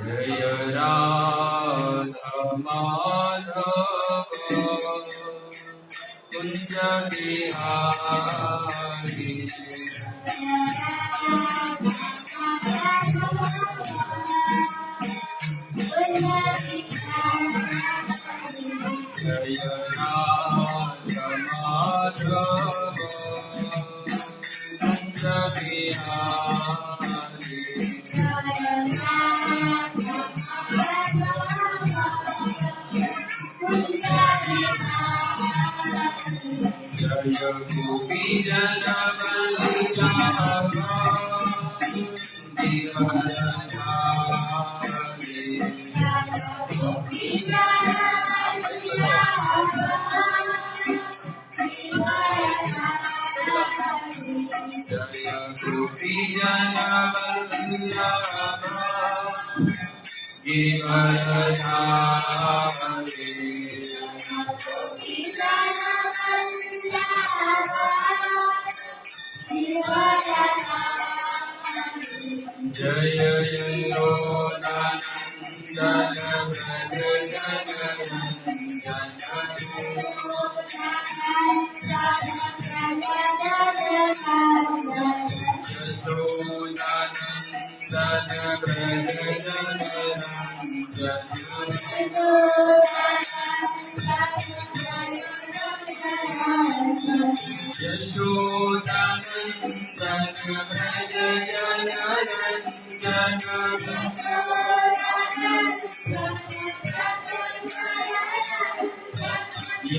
जय राधा माधव कुंज बिहारी जय राधा माधव कुंज बिहारी जय गोपी जनवल्लभा जय गोपी जनवल्लभा गिरिवरधारी जय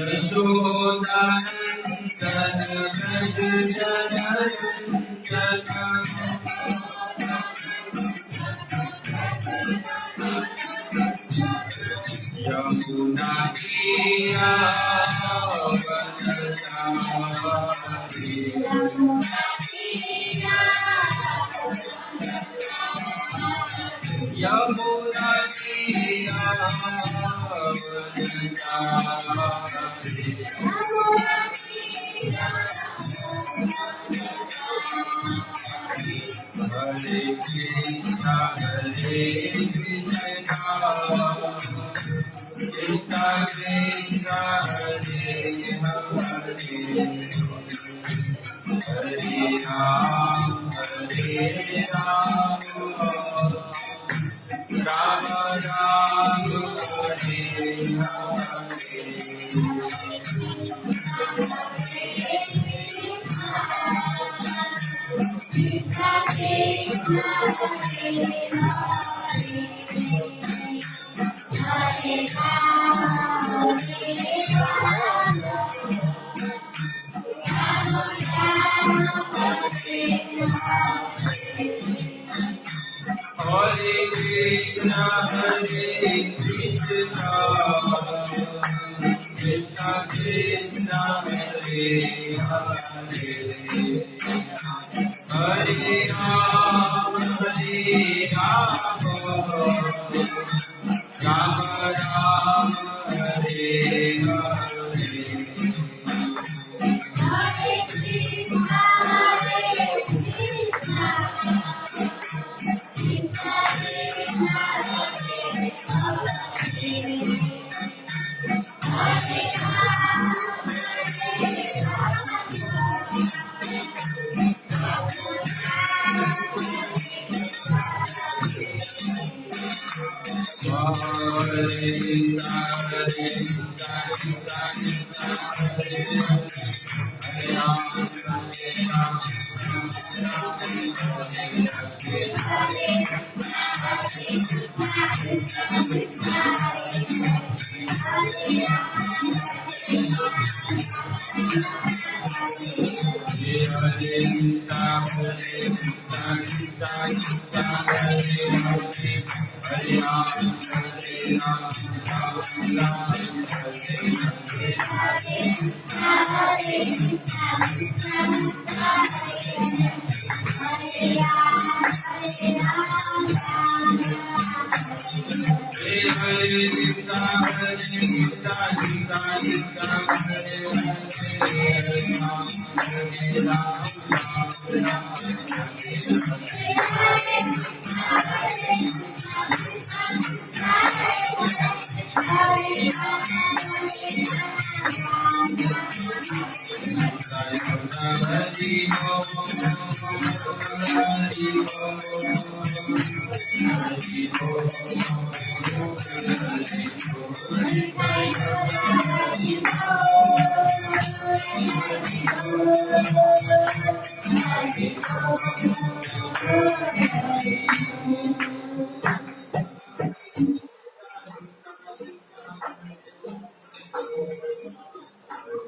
यशोदानंदन व्रज यमुना किया यमुना किया हरे कृष्ण कृष्ण कृष्ण हरे हरे हरे राम राम राम हरे Hare Krishna Krishna Krishna Hare Hare Hare Ram Ram Ram Hare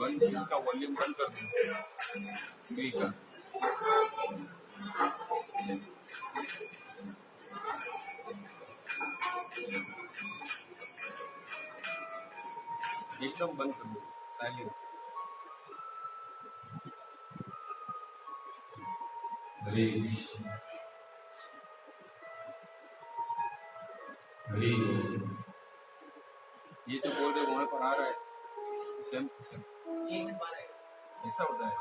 बंद इसका वॉल्यूम बंद कर दो ठीक है एकदम बंद कर दो साइलेंट हरे कृष्ण हरे ये जो बोल रहे वहां पर आ रहा है सेम सेम ऐसा होता है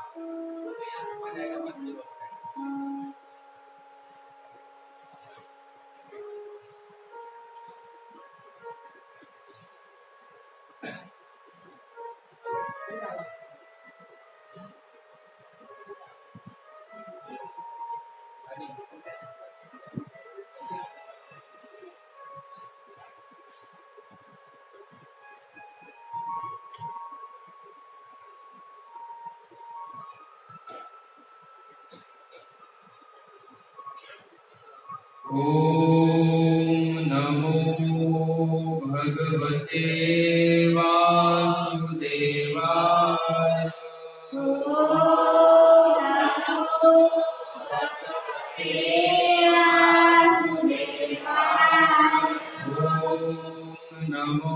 ओम नमो भगवते वासुदेवाय ओम नमो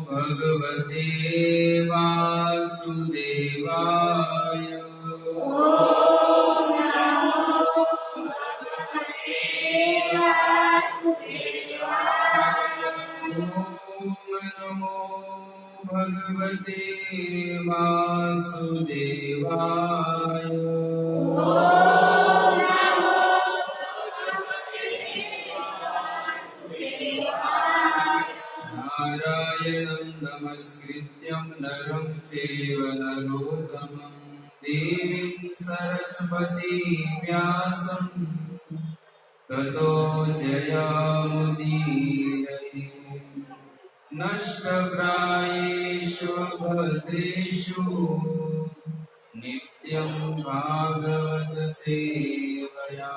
भगवते वासुदेवाय नमो भगवते वासुदेवाय नारायणं नमस्कृत्यं नरं चैव नरोत्तमं देवीं सरस्वतीं व्यासं ततो जयमुदीरये नष्टप्रायेषु भद्रेषु नित्यं भागवत सेवया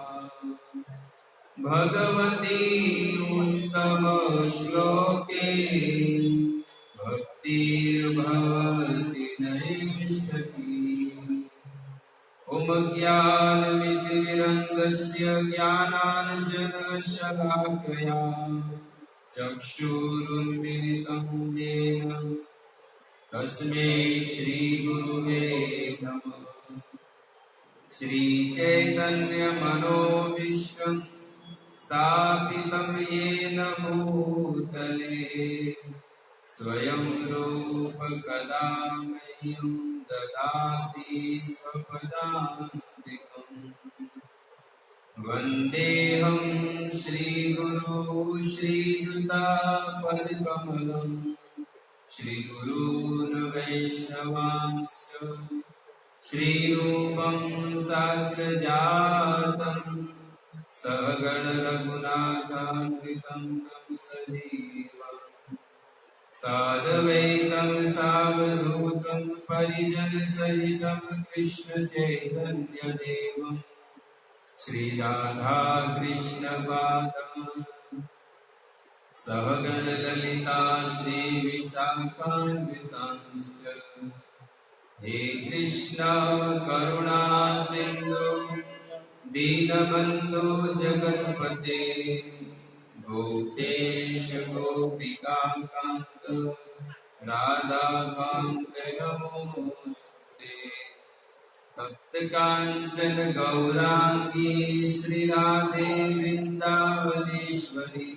भगवती उत्तम श्लोके भक्तिर्भवति नैष्ठकी ओम ज्ञानमितिविरन्दस्य ज्ञानाञ्जनशलाकया चक्षुरुन्मिलितं येन तस्मै श्रीगुरुवे नमः श्रीचैतन्यमनोभीष्टं स्थापितं येन भूतले स्वयं रूप कदा मह्यं ददाति स्वपदान्तिकम् वन्देऽहं श्रीगुरु श्रीयुतापदकमलं श्रीगुरून् वैष्णवांश्च श्रीरूपं साग्रजातं सहगण रघुनाथान्वितं तं सजीवम् साद्वैतं सावधूतं परिजनसहितं कृष्णचैतन्यदेवम् श्रीराधाकृष्णपादान् सहगण ललिता श्रीविशाखान्वितांश्च हे कृष्ण करुणा सिन्धु दीनबन्धो जगत्पते गोपेश गोपिकान्त राधाकान्त नमोऽस्तुते तप्त कांचन गौरांगी श्रीराधे वृंदावनेश्वरी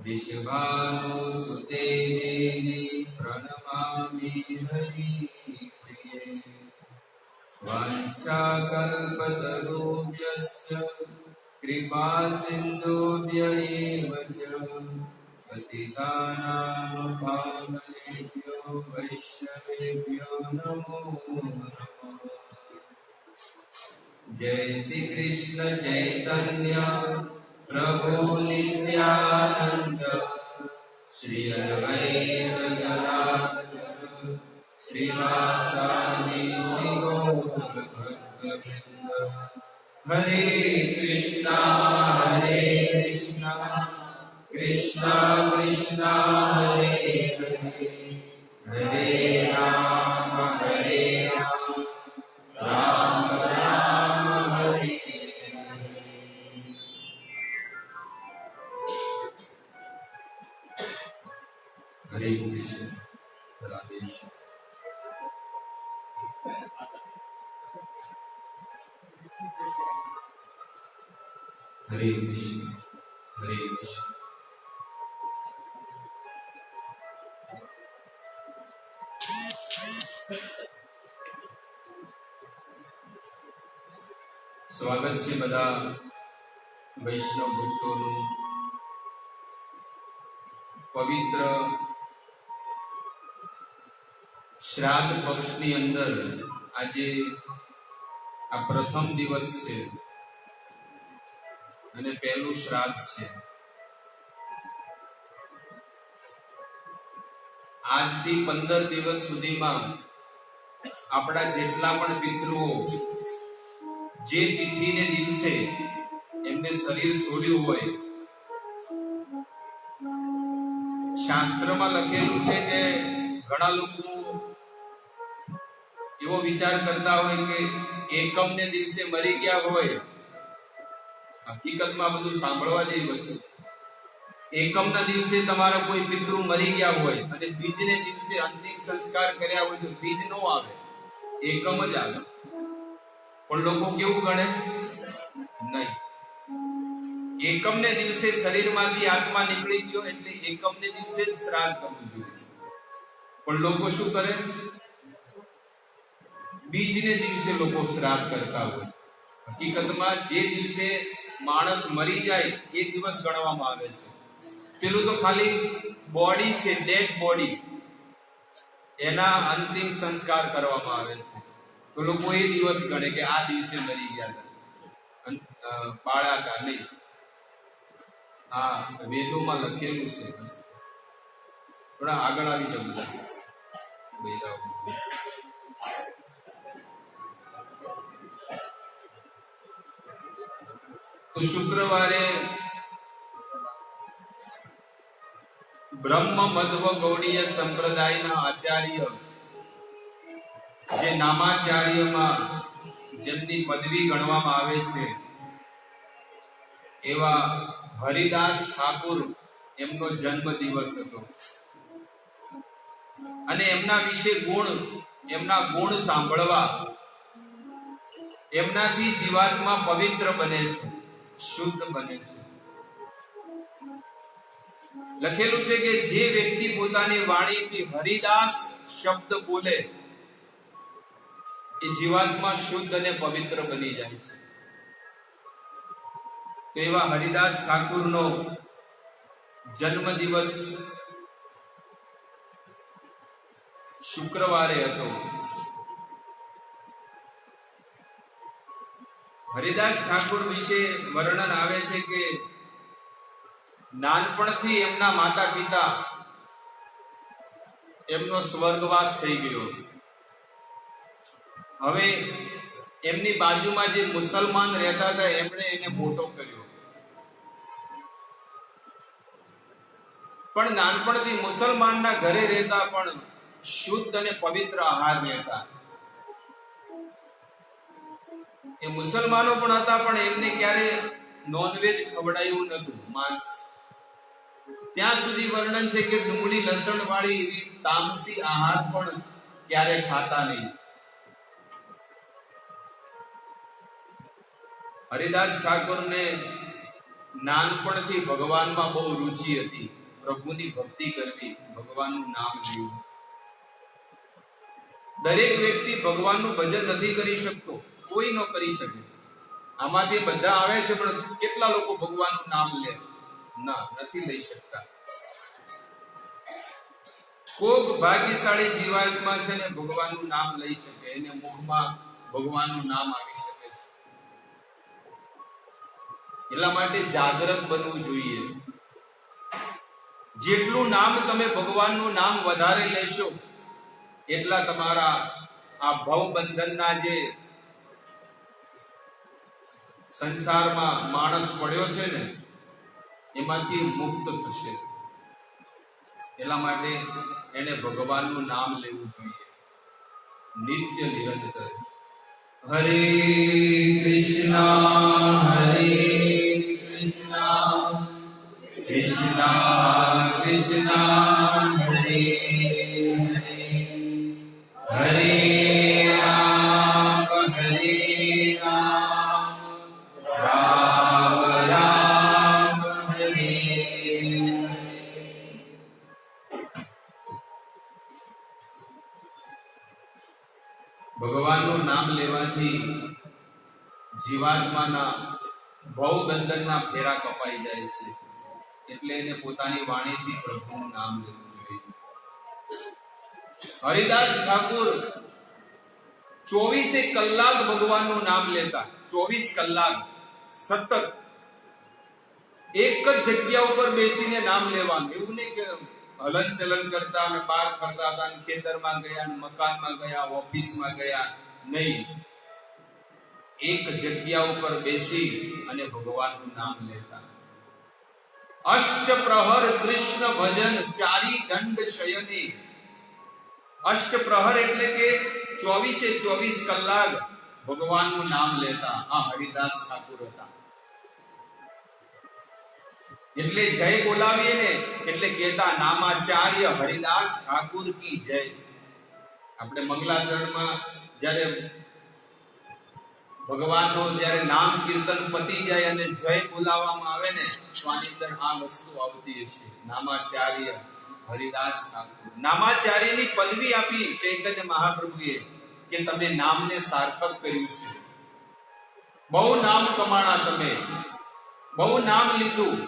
विश्वभानुसुते देवी प्रणमामि हरिप्रिये वाञ्छाकल्पतरुभ्यश्च कृपा सिन्धुभ्य एव च पतितानां पावनेभ्यो वैष्णवेभ्यो नमो नमः जय श्री कृष्ण चैतन्य प्रभु नित्यानंद श्री अद्वैत गदाधर श्रीवासादि श्री गौर भक्तवृंद। हरे कृष्णा कृष्णा कृष्णा हरे हरे हरे राम राम राम हरे हरे कृष्ण राधे श्याम। हरे कृष्ण हरे कृष्ण। સ્વાગત છે બધા વૈષ્ણવ ભક્તોનું પવિત્ર શ્રાદ્ધ પક્ષની અંદર આજે આ પ્રથમ દિવસ છે અને પહેલું શ્રાદ્ધ છે। આજથી 15 દિવસ સુધીમાં આપણા જેટલા પણ પિતૃઓ જે તિથિને દિવસે એમને શરીર છોડ્યું હોય, શાસ્ત્રમાં લખેલું છે કે ઘણા લોકો એવો વિચાર કરતા હોય કે એકમને દિવસે મરી ગયા હોય। હકીકતમાં બધું સાંભળવા જેવી વસ્તુ છે। એકમના દિવસે તમારા કોઈ પિતૃ મરી ગયા હોય અને બીજને દિવસે અંતિમ સંસ્કાર કર્યા હોય તો બીજ નો આવે, એકમ જ આવે। પણ લોકો કેવું ગણે? નહીં, એકમને દિવસે શરીરમાંથી આત્મા નીકળી ગયો એટલે એકમને દિવસે જ શ્રાદ્ધ કરવું જોઈએ। પણ લોકો શું કરે? બીજને દિવસે લોકો શ્રાદ્ધ કરતા હોય। હકીકતમાં જે દિવસે માણસ મરી જાય એ દિવસ ગણવામાં આવે છે। પેલું તો ખાલી બોડી છે, ડેડ બોડી, એના અંતિમ સંસ્કાર કરવામાં આવે છે તો લોકો એ દિવસ ગણે કે આ દિવસે મરી ગયા હતા, બાળા હતા નહીં। આ વેદોમાં લખેલું છે। બસ થોડા આગળ આવી જાવ બધા। તો શુક્રવારે બ્રહ્મ મધ્વ ગૌડીય સંપ્રદાયના આચાર્ય, જે નામાચાર્યમાં જેમની પદવી ગણવામાં આવે છે એવા હરિદાસ ઠાકુર, એમનો જન્મ દિવસ હતો અને એમના વિશે એમના ગુણ સાંભળવા એમનાથી જીવાત્મા પવિત્ર બને છે, શુદ્ધ બને છે। લખેલું છે કે જે વ્યક્તિ પોતાની વાણીથી હરિદાસ શબ્દ બોલે એ જીવાત્મા શુદ્ધ અને પવિત્ર બની જાય છે। તો એવા હરિદાસ ઠાકુરનો જન્મ દિવસ શુક્રવારે હતો। હરિદાસ ઠાકુર વિશે વર્ણન આવે છે કે નાનપણથી એમના માતા પિતા એમનો સ્વર્ગવાસ થઈ ગયો। હવે એમની બાજુમાં જે મુસલમાન રહેતા હતા એમણે એને મોટો કર્યો, પણ નાનપણથી મુસલમાનના ઘરે રહેતા પણ શુદ્ધ અને પવિત્ર આહાર લેતા। એ મુસલમાનો પણ હતા પણ એમને ક્યારે નોનવેજ ખવડાયું નતું, માંસ। ત્યાં સુધી વર્ણન છે કે ડુંગળી લસણ વાળી એવી તામસી આહાર પણ ક્યારે ખાતા નહીં। હરિદાસ ઠાકોરને નાનપણથી ભગવાનમાં બહુ રુચિ હતી, પ્રભુની ભક્તિ કરવી, ભગવાનનું નામ લેવું। દરેક વ્યક્તિ ભગવાનનું ભજન નથી કરી શકતો, કોઈ ન કરી શકે। આમાંથી બધા આવે છે પણ કેટલા લોકો ભગવાનનું નામ લે? ના, નથી લઈ શકતા। ખૂબ ભાગ્યશાળી જીવાત્મા છે ને ભગવાનનું નામ લઈ શકે, એને મુખમાં ભગવાનનું નામ આવી શકે છે। એટલા માટે જાગૃત બનવું જોઈએ. જેટલું નામ તમે ભગવાનનું નામ વધારે લેશો એટલા તમારા આ ભવબંધનના જે સંસારમાં માણસ પડ્યો છે ને એમાંથી મુક્ત થશે. એટલા માટે એને ભગવાનનું નામ લેવું જોઈએ નિત્ય નિરંતર. હરે કૃષ્ણ કૃષ્ણ કૃષ્ણ હરે હરે હરે રામ રામ રામ હરે હરે. ભગવાનનું નામ લેવાથી જીવાત્માના ભવબંધનના ફેરા કપાઈ જાય છે. એટલે એને પોતાની વાણીથી પ્રભુનું નામ લેવું જોઈએ. હરિદાસ ઠાકુર 24 કલાક ભગવાનનું નામ લેતા. 24 કલાક સતત એક જ જગ્યા ઉપર બેસીને નામ લેવાનું. એવું નહીં કે હલન ચલન કરતા અને બહાર ફરતા હતા, ખેતરમાં ગયા, મકાનમાં ગયા, ઓફિસમાં ગયા, નહીં. એક જગ્યા ઉપર બેસી અને ભગવાનનું નામ લેતા. અષ્ટ પ્રહર કૃષ્ણ ભજન ચારી દંડ શયને. અષ્ટ પ્રહર એટલે કે 24 કલાક ભગવાનનું નામ લેતા આ હરિદાસ ઠાકુર હતા. એટલે જય બોલાવીએ ને એટલે કહેતા નામાચાર્ય હરિદાસ ઠાકુર કી જય. આપણે મંગલાચરણમાં જ્યારે ભગવાનનો જ્યારે નામ કીર્તન પતી જાય અને જય બોલાવવામાં આવે ને તો આની અંદર આ વસ્તુ આવતી છે, નામાચાર્ય હરિદાસ ઠાકુર. નામાચાર્યની પદવી આપી ચૈતન્ય મહાપ્રભુએ કે તમે નામને સાર્થક કર્યું છે. બહુ નામ કમાણા, તમે બહુ નામ લીધું.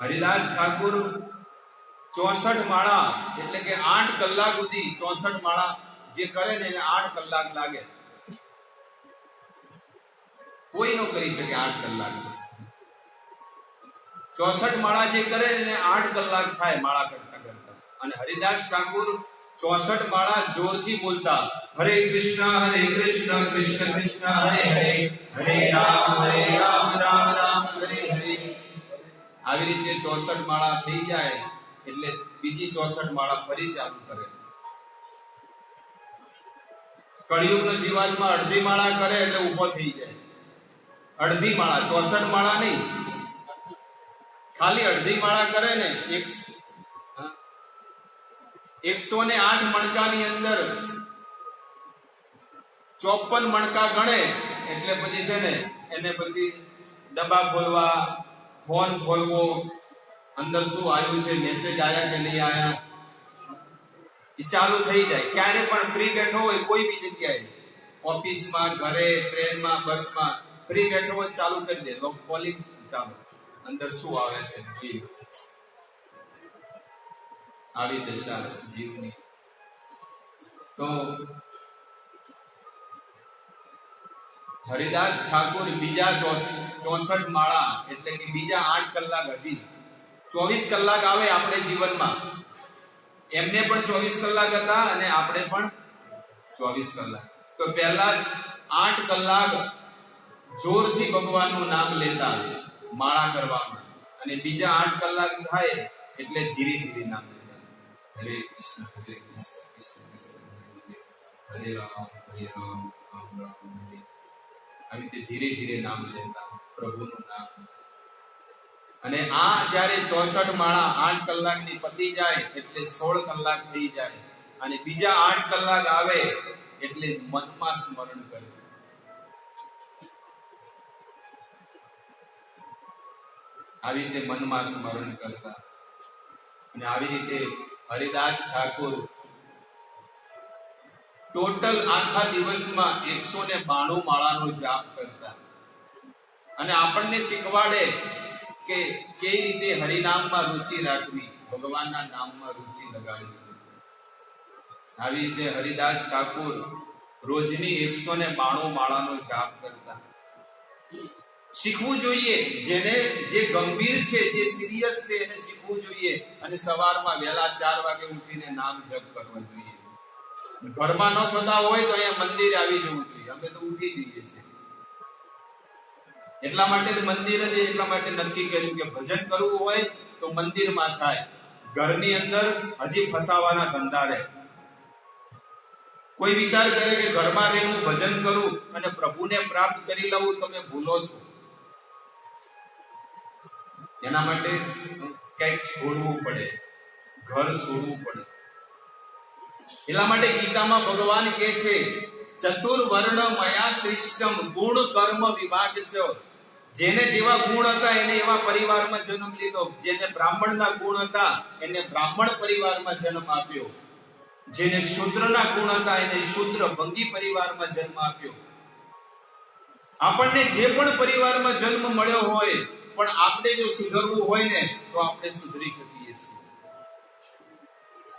હરિદાસ ઠાકુર 64 માળા એટલે કે 8 કલાક સુધી 64 માળા જે કરે ને એને 8 કલાક લાગે. કોઈ નો કરી શકે 8 કલાક. 64 માળા જે કરે એને 8 કલાક થાય માળા કરતા કરતા. અને હરિદાસ ઠાકુર 64 માળા જોરથી બોલતા હરે કૃષ્ણ કૃષ્ણ કૃષ્ણ હરે હરે હરે રામ રામ રામ હરે હરે. આવી રીતે 64 માળા થઈ જાય એટલે બીજી 64 માળા ફરી ચાલુ કરે. કળિયુગનો જીવાત્મા અડધી માળા કરે એટલે ઊભો થઈ જાય. અડધી માળા, 64 માળા નહીં, ખાલી અડધી માળા કરે ને 108 મણકાની અંદર 54 મણકા ગણે એટલે પછી છે ને એને પછી ડબ્બા ખોલવા, ફોન ખોલવો, અંદર શું આવ્યું છે, મેસેજ આયા કે નહીં આયા, એ ચાલુ થઈ જાય. ક્યારે પણ ફ્રી બેઠો હોય કોઈ બી જગ્યાએ, ઓફિસમાં, ઘરે, ટ્રેનમાં, બસમાં ફ્રી બેઠો હોય ચાલુ કરી દે, કોલિંગ ચાલુ, અંદર શું આવે છે જોઈએ. આવી દશા જીવની. તો હરિદાસ ઠાકુર બીજા 64 માળા એટલે કે બીજા 8 કલાક, હજી 24 કલાક આવે આપણે જીવનમાં. એમને પણ 24 કલાક હતા અને આપણે પણ 24 કલાક. તો પહેલા 8 કલાક જોરથી ભગવાનનું નામ લેતા માળા કરવામાં, અને બીજા 8 કલાક થાય એટલે ધીરે ધીરે નામ લેતા. હરે કૃષ્ણ કૃષ્ણ કૃષ્ણ હરે રામ રામ રામ હરે. આવી રીતે ધીરે ધીરે નામ લેતા પ્રભુનું નામ. અને આ જ્યારે 64 માળા 8 કલાકની પતી જાય એટલે 16 કલાક થઈ જાય, અને બીજા 8 કલાક આવે એટલે મનમાં સ્મરણ કરવું. આવી રીતે મનમાં સ્મરણ કરતા. અને આવી રીતે હરિદાસ ઠાકુર ટોટલ આખા દિવસમાં 192 માળાનો જાપ કરતા. અને આપણને શીખવાડે કે કઈ રીતે હરિનામમાં રુચિ રાખવી, ભગવાનના નામમાં રુચિ લગાડવી. આવી રીતે હરિદાસ ઠાકુર રોજની 192 માળાનો જાપ કરતા. શીખવું જોઈએ. જેને જે ગંભીર છે, જે સિરિયસ છે, એને શીખવું જોઈએ. અને સવારમાં વહેલા 4 વાગે ઉઠીને નામ જપ કરવા જોઈએ. ઘરમાં ન થતા હોય તો અહીંયા મંદિરે આવી જવું જોઈએ. અમે તો ઉઠી જઈએ છીએ. એટલા માટે મંદિર જ એટલા માટે નક્કી કર્યું કે ભજન કરવું હોય તો મંદિરમાં થાય. ઘરની અંદર હજી ફસાવાના ધંધા રહે. કોઈ વિચાર કરે કે ઘરમાં રહીને ભજન કરું અને પ્રભુને પ્રાપ્ત કરી લઉં, તમે ભૂલો છો. એના માટે કંઈક છોડવું પડે, ઘર છોડવું પડે. એટલા માટે ગીતામાં ભગવાન કહે છે, ચતુર્વર્ણ મયા સૃષ્ટમ ગુણ કર્મ વિભાગસ્ય. જેને જેવા ગુણ હતા એને એવા પરિવારમાં જન્મ લીધો. જેને બ્રાહ્મણના ગુણ હતા એને બ્રાહ્મણ પરિવારમાં જન્મ આપ્યો. જેને શૂદ્રના ગુણ હતા એને શૂદ્ર ભંગી પરિવારમાં જન્મ આપ્યો. આપણને જે પણ પરિવારમાં જન્મ મળ્યો હોય, પણ આપણે જો સુધરવું હોય ને તો આપણે સુધરી શકીએ છીએ.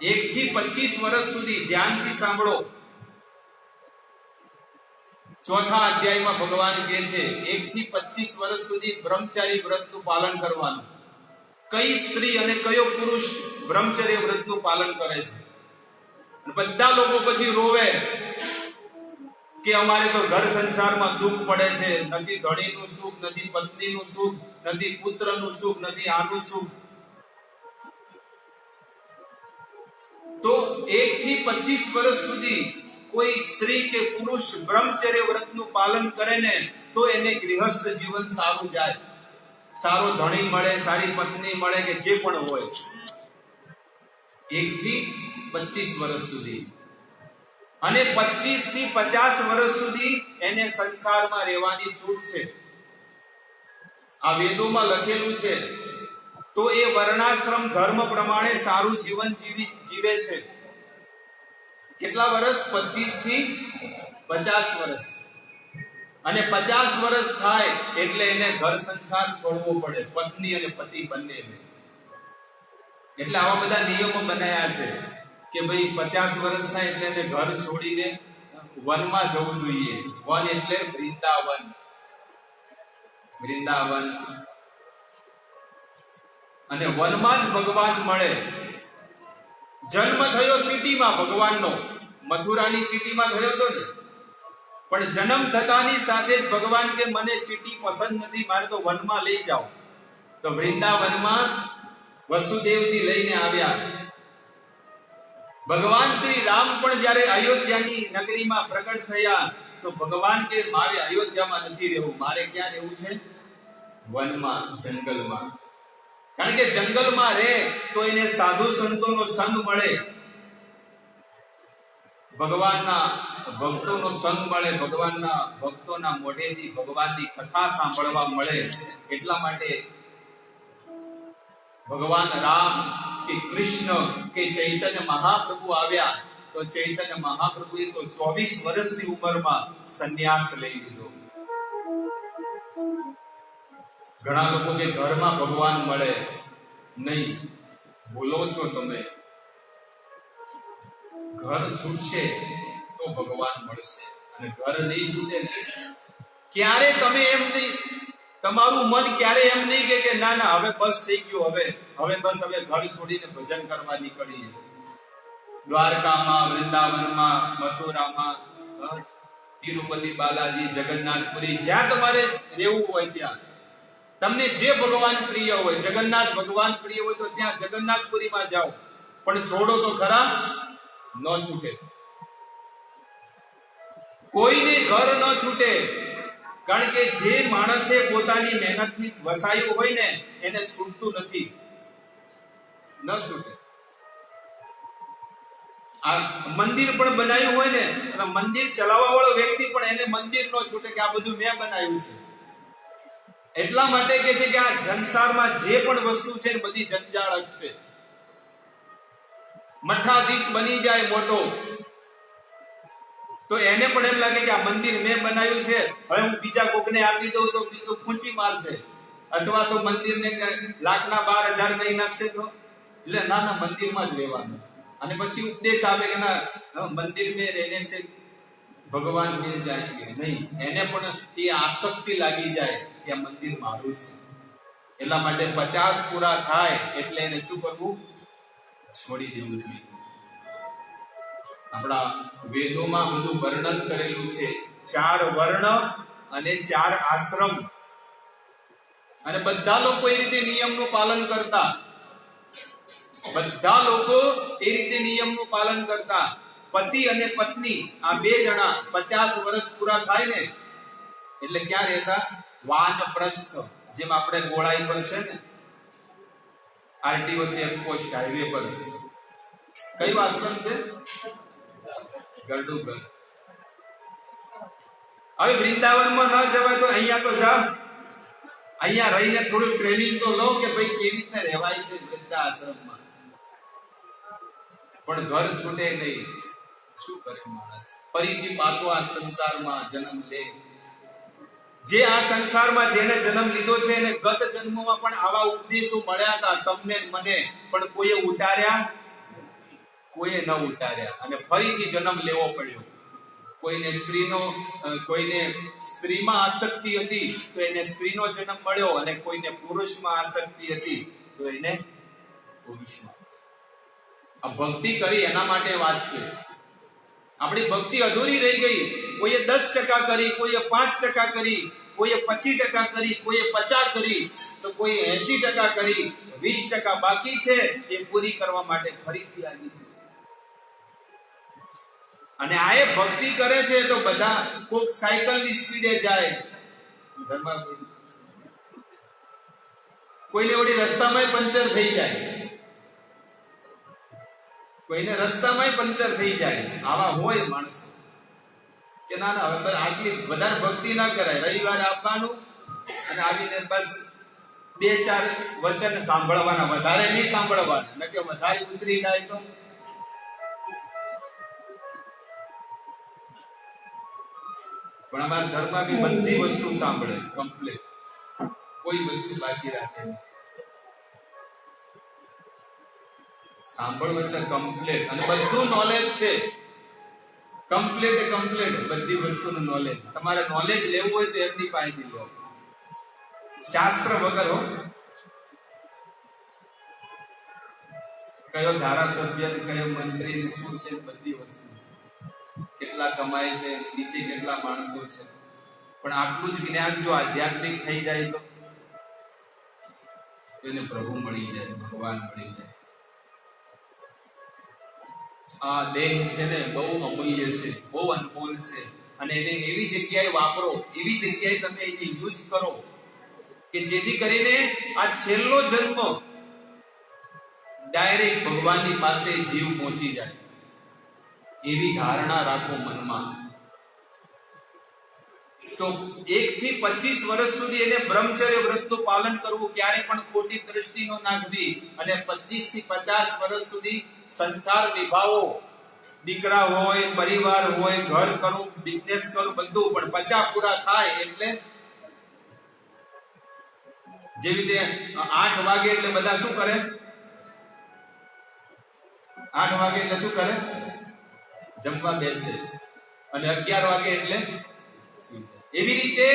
1 થી 25 વર્ષ સુધી ધ્યાનથી સાંભળો. 4થા અધ્યાયમાં ભગવાન કહે છે 1 થી 25 વર્ષ સુધી બ્રહ્મચારી વ્રતનું પાલન કરવાનું. કઈ સ્ત્રી અને કયો પુરુષ બ્રહ્મચર્ય વ્રતનું પાલન કરે છે? બધા લોકો પછી રોવે કે અમારે તો ઘર સંસારમાં દુઃખ પડે છે. નથી ધણીનું સુખ, નથી પત્નીનું સુખ, નથી પુત્રનું સુખ, નથી આનું સુખ. તો 1 થી 25 વર્ષ સુધી કોઈ સ્ત્રી કે પુરુષ બ્રહ્મચર્ય વ્રતનું પાલન કરે ને તો એને ગૃહસ્થ જીવન સારું જાય. સારો ધણી મળે, સારી પત્ની મળે કે જે પણ હોય. 1 થી 25 વર્ષ સુધી. અને 25 થી 50 વર્ષ સુધી એને સંસારમાં રહેવાની છૂટ છે. આ વેદોમાં લખેલું છે. તો એ વર્ણાશ્રમ ધર્મ પ્રમાણે સારું જીવન જીવે છે. કેટલા વર્ષ? 25 થી 50 વર્ષ. અને 50 વર્ષ થાય એટલે એને ઘર સંસાર છોડવો પડે, પત્ની અને પતિ બંનેને. એટલે આવા બધા નિયમો બનાયા છે કે ભાઈ 50 વર્ષ થાય એટલે એને ઘર છોડીને વનમાં જવું જોઈએ. વન એટલે વૃંદાવન. વૃંદાવન. અને વનમાં જ ભગવાન મળે. જન્મ થયો સિટીમાં ભગવાનનો, મથુરાની સિટીમાં થયો હતો ને, પણ જન્મ થતાની સાથે જ ભગવાન કે મને સિટી પસંદ નથી, મારે તો વનમાં લઈ જાઓ. તો વૃંદાવનમાં વસુદેવજી લઈને આવ્યા. ભગવાન શ્રી રામ પણ જ્યારે અયોધ્યાની નગરીમાં પ્રગટ થયા તો ભગવાન કે મારે અયોધ્યામાં નથી રહેવું, મારે ક્યાં રહેવું છે? વનમાં, જંગલમાં. કારણ કે જંગલમાં રહે તો એને સાધુ સંતોનો સંગ મળે, ભગવાનના ભક્તોનો સંગ મળે, ભગવાનના ભક્તોના મોઢેથી ભગવાનની કથા સાંભળવા મળે. એટલા માટે ભગવાન રામ કે કૃષ્ણ કે ચૈતન્ય મહાપ્રભુ આવ્યા તો ચૈતન્ય મહાપ્રભુએ તો 24 વર્ષની ઉંમરમાં સંન્યાસ લઈ લીધો. ઘણા લોકો કે ઘરમાં ભગવાન મળે નહીં. ભૂલો છો તમે. ઘર છૂટશે તો ભગવાન મળશે. અને ઘર નહીં છૂટે ને ક્યારે તમે એમ નહીં, તમારું મન ક્યારે એમ નહીં કે ના ના હવે બસ થઈ ગયું, હવે બસ હવે ઘર છોડીને ભજન કરવા નીકળીએ. દ્વારકામાં, વૃંદાવનમાં, મથુરામાં, તિરુપતિ બાલાજી, જગન્નાથપુરી, જ્યાં તમારે રહેવું હોય ત્યાં તમને જે ભગવાન પ્રિય હોય, જગન્નાથ ભગવાન પ્રિય હોય તો ત્યાં જગન્નાથપુરીમાં જાઓ, પણ છોડો તો ખરા, ન છૂટે. કોઈને ઘર ન છૂટે. કારણ કે જે માણસે પોતાની મહેનતથી વસાયું હોય ને એને છૂટતું નથી, ન છૂટે. આ મંદિર પણ બનાવ્યું હોય ને, મંદિર ચલાવવા વાળો વ્યક્તિ પણ એને મંદિર ન છૂટે કે આ બધું મેં બનાવ્યું છે. એટલા માટે કે છે કે આ સંસારમાં જે પણ વસ્તુ છે ને બધી જંજાળ જ છે. મઠાધીશ બની જાય મોટો તો એને પણ એમ લાગે કે આ મંદિર મેં બનાવ્યું છે, હવે હું બીજા કોકને આપી દઉં તો બીજો ખૂંચી મારશે, અથવા તો મંદિરને લાખના 12,000 કહી નાખશે. તો એટલે ના મંદિરમાં જ રહેવાનું. અને પછી ઉપદેશ આવે કે ના મંદિર મેં રહેને સે ભગવાન મિલ જાएंगे. નહીં, એને પણ એ આસક્તિ લાગી જાય કે આ મંદિર મારું છે. એટલા માટે 50 પૂરા થાય એટલે એને શું કરવું? છોડી દેવું જોઈએ. આપણા વેદોમાં બધું વર્ણન કરેલું છે, 4 વર્ણ અને 4 આશ્રમ, અને બધા લોકો એ રીતે નિયમનું પાલન કરતા. બધા લોકો એ રીતે નિયમનું પાલન કરતા. પતિ અને પત્ની આ 2 જણા 50 વર્ષ પૂરા થાય ને એટલે ક્યાં રહેતા? વાનપ્રસ્થ. જેમ આપણે ગોળાઈ પર છે ને, આરટીઓ ચેકપોસ્ટ હાઈવે પર કયો આશ્રમ છે? ગરડુગર. હવે વૃંદાવનમાં ન જવાય તો અહીંયા તો જાઓ, અહીંયા રહીને થોડું ટ્રેનિંગ તો લો કે ભાઈ કેવી રીતે રહેવાય છે વૃદ્ધા આશ્રમમાં. પણ ઘર છૂટે નહીં. શું કરે માણસ? ફરીથી પાછો આ સંસારમાં જન્મ લે. જે આ સંસારમાં જેને જન્મ લીધો છે એને ગત જન્મમાં પણ આવા ઉપદેશો મળ્યા હતા તમને મને, પણ કોઈએ ઉતાર્યા? કોઈએ ન ઉતાર્યા, અને ફરીથી જન્મ લેવો પડ્યો. કોઈને સ્ત્રીમાં આસક્તિ હતી તો એને સ્ત્રીનો જન્મ મળ્યો, અને કોઈને પુરુષમાં આસક્તિ હતી તો એને પુરુષમાં. આ ભક્તિ કરી એના માટે વાત છે. આપણી ભક્તિ અધૂરી રહી ગઈ. કોઈએ 10% કરી, કોઈએ 5% કરી, કોઈએ 25% કરી, કોઈએ 50% કરી, તો કોઈએ 80% કરી. 20% બાકી છે એ પૂરી કરવા માટે ફરીથી આવી. અને આ એ ભક્તિ કરે છે તો બધા કોક સાયકલની સ્પીડે જાય, ઘરમાં કોઈને ઓડી રસ્તામાં પંચર થઈ જાય, કોઈને રસ્તામાં પંચર થઈ જાય. આવા હોય માણસો કે ના ના હવે આટલી વધારે ભક્તિ ના કરાય. રવિવારે આપવાનું અને આવીને બસ 2-4 વચન સાંભળવાના, વધારે નહીં સાંભળવાના, ન કે વધારે ઉતરી જાય તો. પણ અમારા ઘરમાં બી બધી વસ્તુ સાંભળે કમ્પ્લીટ, કોઈ વસ્તુ બાકી રાખે નહીં. સાંભળવું એટલે કમ્પ્લીટ, અને બધું નોલેજ છે. કમ્પ્લીટ બધી વસ્તુનું નોલેજ. તમારે નોલેજ લેવું હોય તો એમની પાસેથી લો, શાસ્ત્ર વગર હો. કયો ધારાસભ્ય, કયો મંત્રી, શું છે, બધી વસ્તુ, કેટલા કમાય છે, નીચે કેટલા માણસો છે. પણ આટલું જ જ્ઞાન જો આધ્યાત્મિક થઈ જાય તો એને પ્રભુ મળી જાય, ભગવાન મળી જાય. આ દેહ છે ને બહુ અમૂલ્ય છે, બહુ અનમોલ છે, અને એને એવી જગ્યાએ વાપરો, એવી જગ્યાએ તમે એને યુઝ કરો કે જેથી કરીને આ છેલ્લો જન્મ ડાયરેક્ટ ભગવાનની પાસે જીવ પહોંચી જાય. એવી ધારણા રાખો મનમાં. તો 1 થી 25 વર્ષ સુધી એને બ્રહ્મચર્ય વ્રતનું પાલન કરવું, ક્યારે પણ ખોટી દ્રષ્ટિ ન નાખવી, અને 25 થી 50 વર્ષ સુધી સંસાર નિભાવો. દીકરા હોય, પરિવાર હોય, ઘર કરું, બિઝનેસ કરું, બધું. પણ 50 પૂરા થાય એટલે જેવી રીતે 8 વાગે એટલે બધા શું કરે? 8 વાગે એટલે શું કરે? જમવા બેસે, અને 11 વાગે એટલે એવી રીતે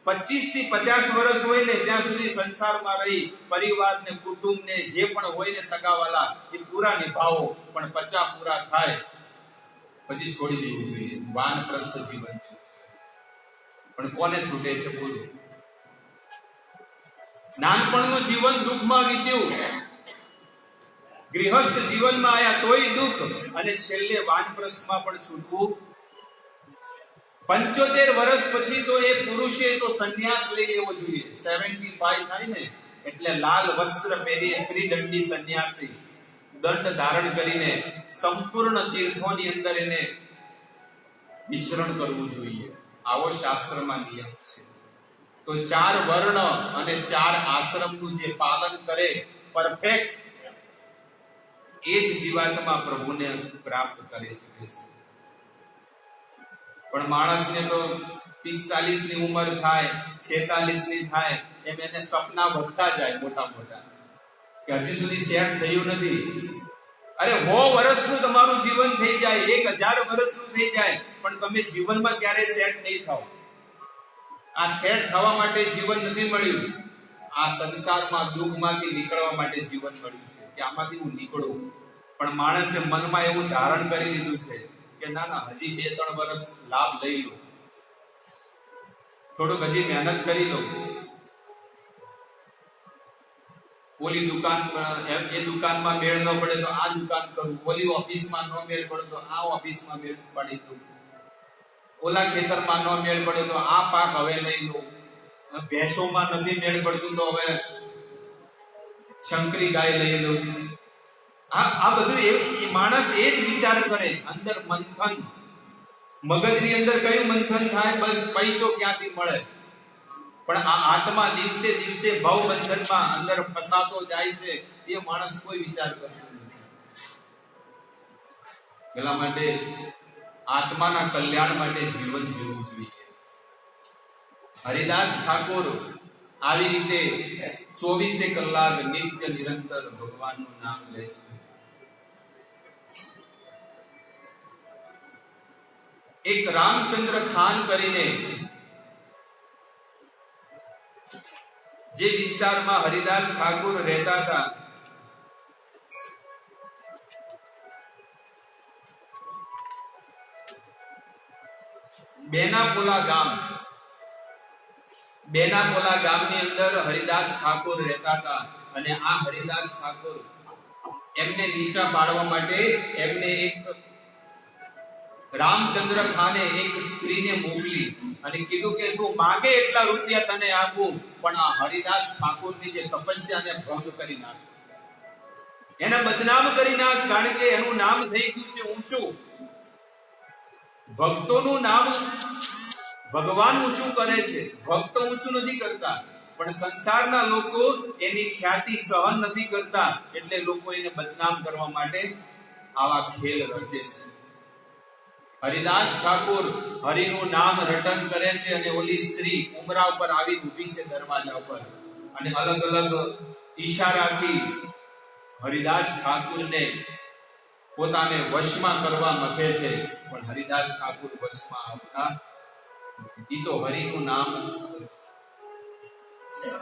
25 થી 50 વર્ષ હોય ને ત્યાં સુધી સંસારમાં રહી પરિવારને, કુટુંબને, જે પણ હોય ને સગાવાલા, એ પૂરા નિભાવો. પણ 50 પૂરા થાય પછી છોડી દેવું જોઈએ. વાનપ્રસ્થ જીવન. પણ કોને છૂટે છે? બોલો. નાનપણનું જીવન દુઃખમાં વીત્યું, ગૃહસ્થ જીવનમાં આયા તોય દુઃખ, અને છેલ્લે વાનપ્રસ્થમાં પણ છૂટવું. 75 વર્ષ પછી તો એ પુરુષે તો સંન્યાસ લઈ લેવો જોઈએ. 75 થાય ને એટલે લાલ વસ્ત્ર પહેરી ત્રિદંડી સંન્યાસી, દંડ ધારણ કરીને સંપૂર્ણ તીર્થોની અંદર એને વિચરણ કરવું જોઈએ. આવો શાસ્ત્રમાં નિયમ છે. તો 4 વર્ણ અને 4 આશ્રમનું જે પાલન કરે પરફેક્ટ, એ જ જીવાત્મા પ્રભુને પ્રાપ્ત કરી શકે છે. પણ માણસને તો 45 ની ઉંમર થાય, 46 ની થાય, એમ એને સપના વધતા જાય મોટા મોટા, કે હજી સુધી સેટ થયું નથી. અરે 100 વર્ષનું તમારું જીવન થઈ જાય, 1000 વર્ષનું થઈ જાય, પણ તમે જીવનમાં ક્યારે સેટ નહીં થાવ. આ સેટ થવા માટે જીવન નથી મળ્યું, આ સંસારમાં દુઃખમાંથી નીકળવા માટે જીવન મળ્યું છે કે આમાંથી હું નીકળું. પણ માણસે મનમાં એવું ધારણ કરી લીધું છે કે ના ના, હજી 2-3 વર્ષ લાભ લઈ લો, થોડુંક હજી મહેનત કરી લો. ઓલી દુકાન, એ દુકાનમાં મેળ ન પડે તો આ દુકાન કરું, ઓલી ઓફિસમાં ન મેળ પડે તો આ ઓફિસમાં મેળ પાડી દઉં, ઓલા ખેતરમાં ન મેળ પડે તો આ પાક હવે લઈ લો, ભેંસોમાં નથી મેળ પડતું તો હવે શંકરી ગાય લઈ લો. આ બધું એ માણસ એ જ વિચાર કરે, અંદર મંથન, મગજની અંદર કયું મંથન થાય? બસ પૈસો ક્યાંથી મળે. પણ આ આત્મા દિવસે દિવસે ભવ બંધનમાં અંદર ફસાતો જાય છે, એ માણસ કોઈ વિચાર કરતો નથી. એટલા માટે આત્માના કલ્યાણ માટે જીવન જીવવું જોઈએ. હરિદાસ ઠાકોર આવી રીતે 24 કલાક નિત્ય નિરંતર ભગવાનનું નામ લે છે. એક રામચંદ્ર ખાન કરીને જે વિસ્તારમાં હરિદાસ ઠાકોર રહેતા હતા, બેનાપોલા ગામની અંદર હરિદાસ ઠાકોર રહેતા હતા. અને આ હરિદાસ ઠાકોર એમને નીચા પાડવા માટે એમને એક રામચંદ્ર ખાને એક સ્ત્રીને મોકલી અને કીધું કે તું માગે એટલા રૂપિયા તને આપું, પણ આ હરિદાસ ઠાકોરની જે તપસ્યાને ભંગ કરી નાખ, એને બદનામ કરી નાખ. કારણ કે એનું નામ થઈ ગયું છે ઊંચું. ભક્તોનું નામ ભગવાન ઊંચું કરે છે, ભક્તો ઊંચું નથી કરતા. પણ સંસારના લોકો એની ખ્યાતિ સહન નથી કરતા, એટલે લોકો એને બદનામ કરવા માટે આવા ખેલ રચે છે. હરિદાસ ઠાકોર હરિનું નામ રટન કરે છે અને ઓલી સ્ત્રી ઉમરા ઉપર આવી ઊભી છે દરવાજા ઉપર અને અલગ અલગ ઈશારાથી હરિદાસ ઠાકોરને પોતાને વશમાં કરવા મથે છે. પણ હરિદાસ ઠાકોર વશમાં આવતા નથી. તો હરિનું નામ,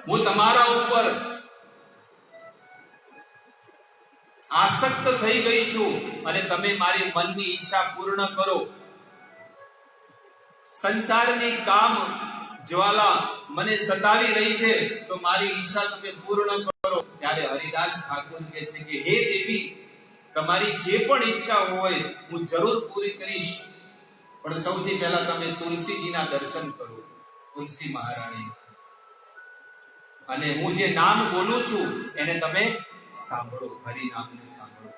હું તમારા ઉપર આસક્ત થઈ ગઈ છું અને તમે મારી મનની ઈચ્છા પૂર્ણ કરો. સંસારની કામ જ્વાલા મને સતાવી રહી છે, તો મારી ઈચ્છા તમે પૂર્ણ કરો. ત્યારે હરિદાસ ઠાકોર કહે છે કે હે દેવી, તમારી જે પણ ઈચ્છા હોય હું જરૂર પૂરી કરીશ, પણ સૌથી પહેલા તમે તુલસીજીના દર્શન કરો, તુલસી મહારાણી, અને હું જે નામ બોલું છું એને તમે સાંભળો, હરિ નામને સાંભળો.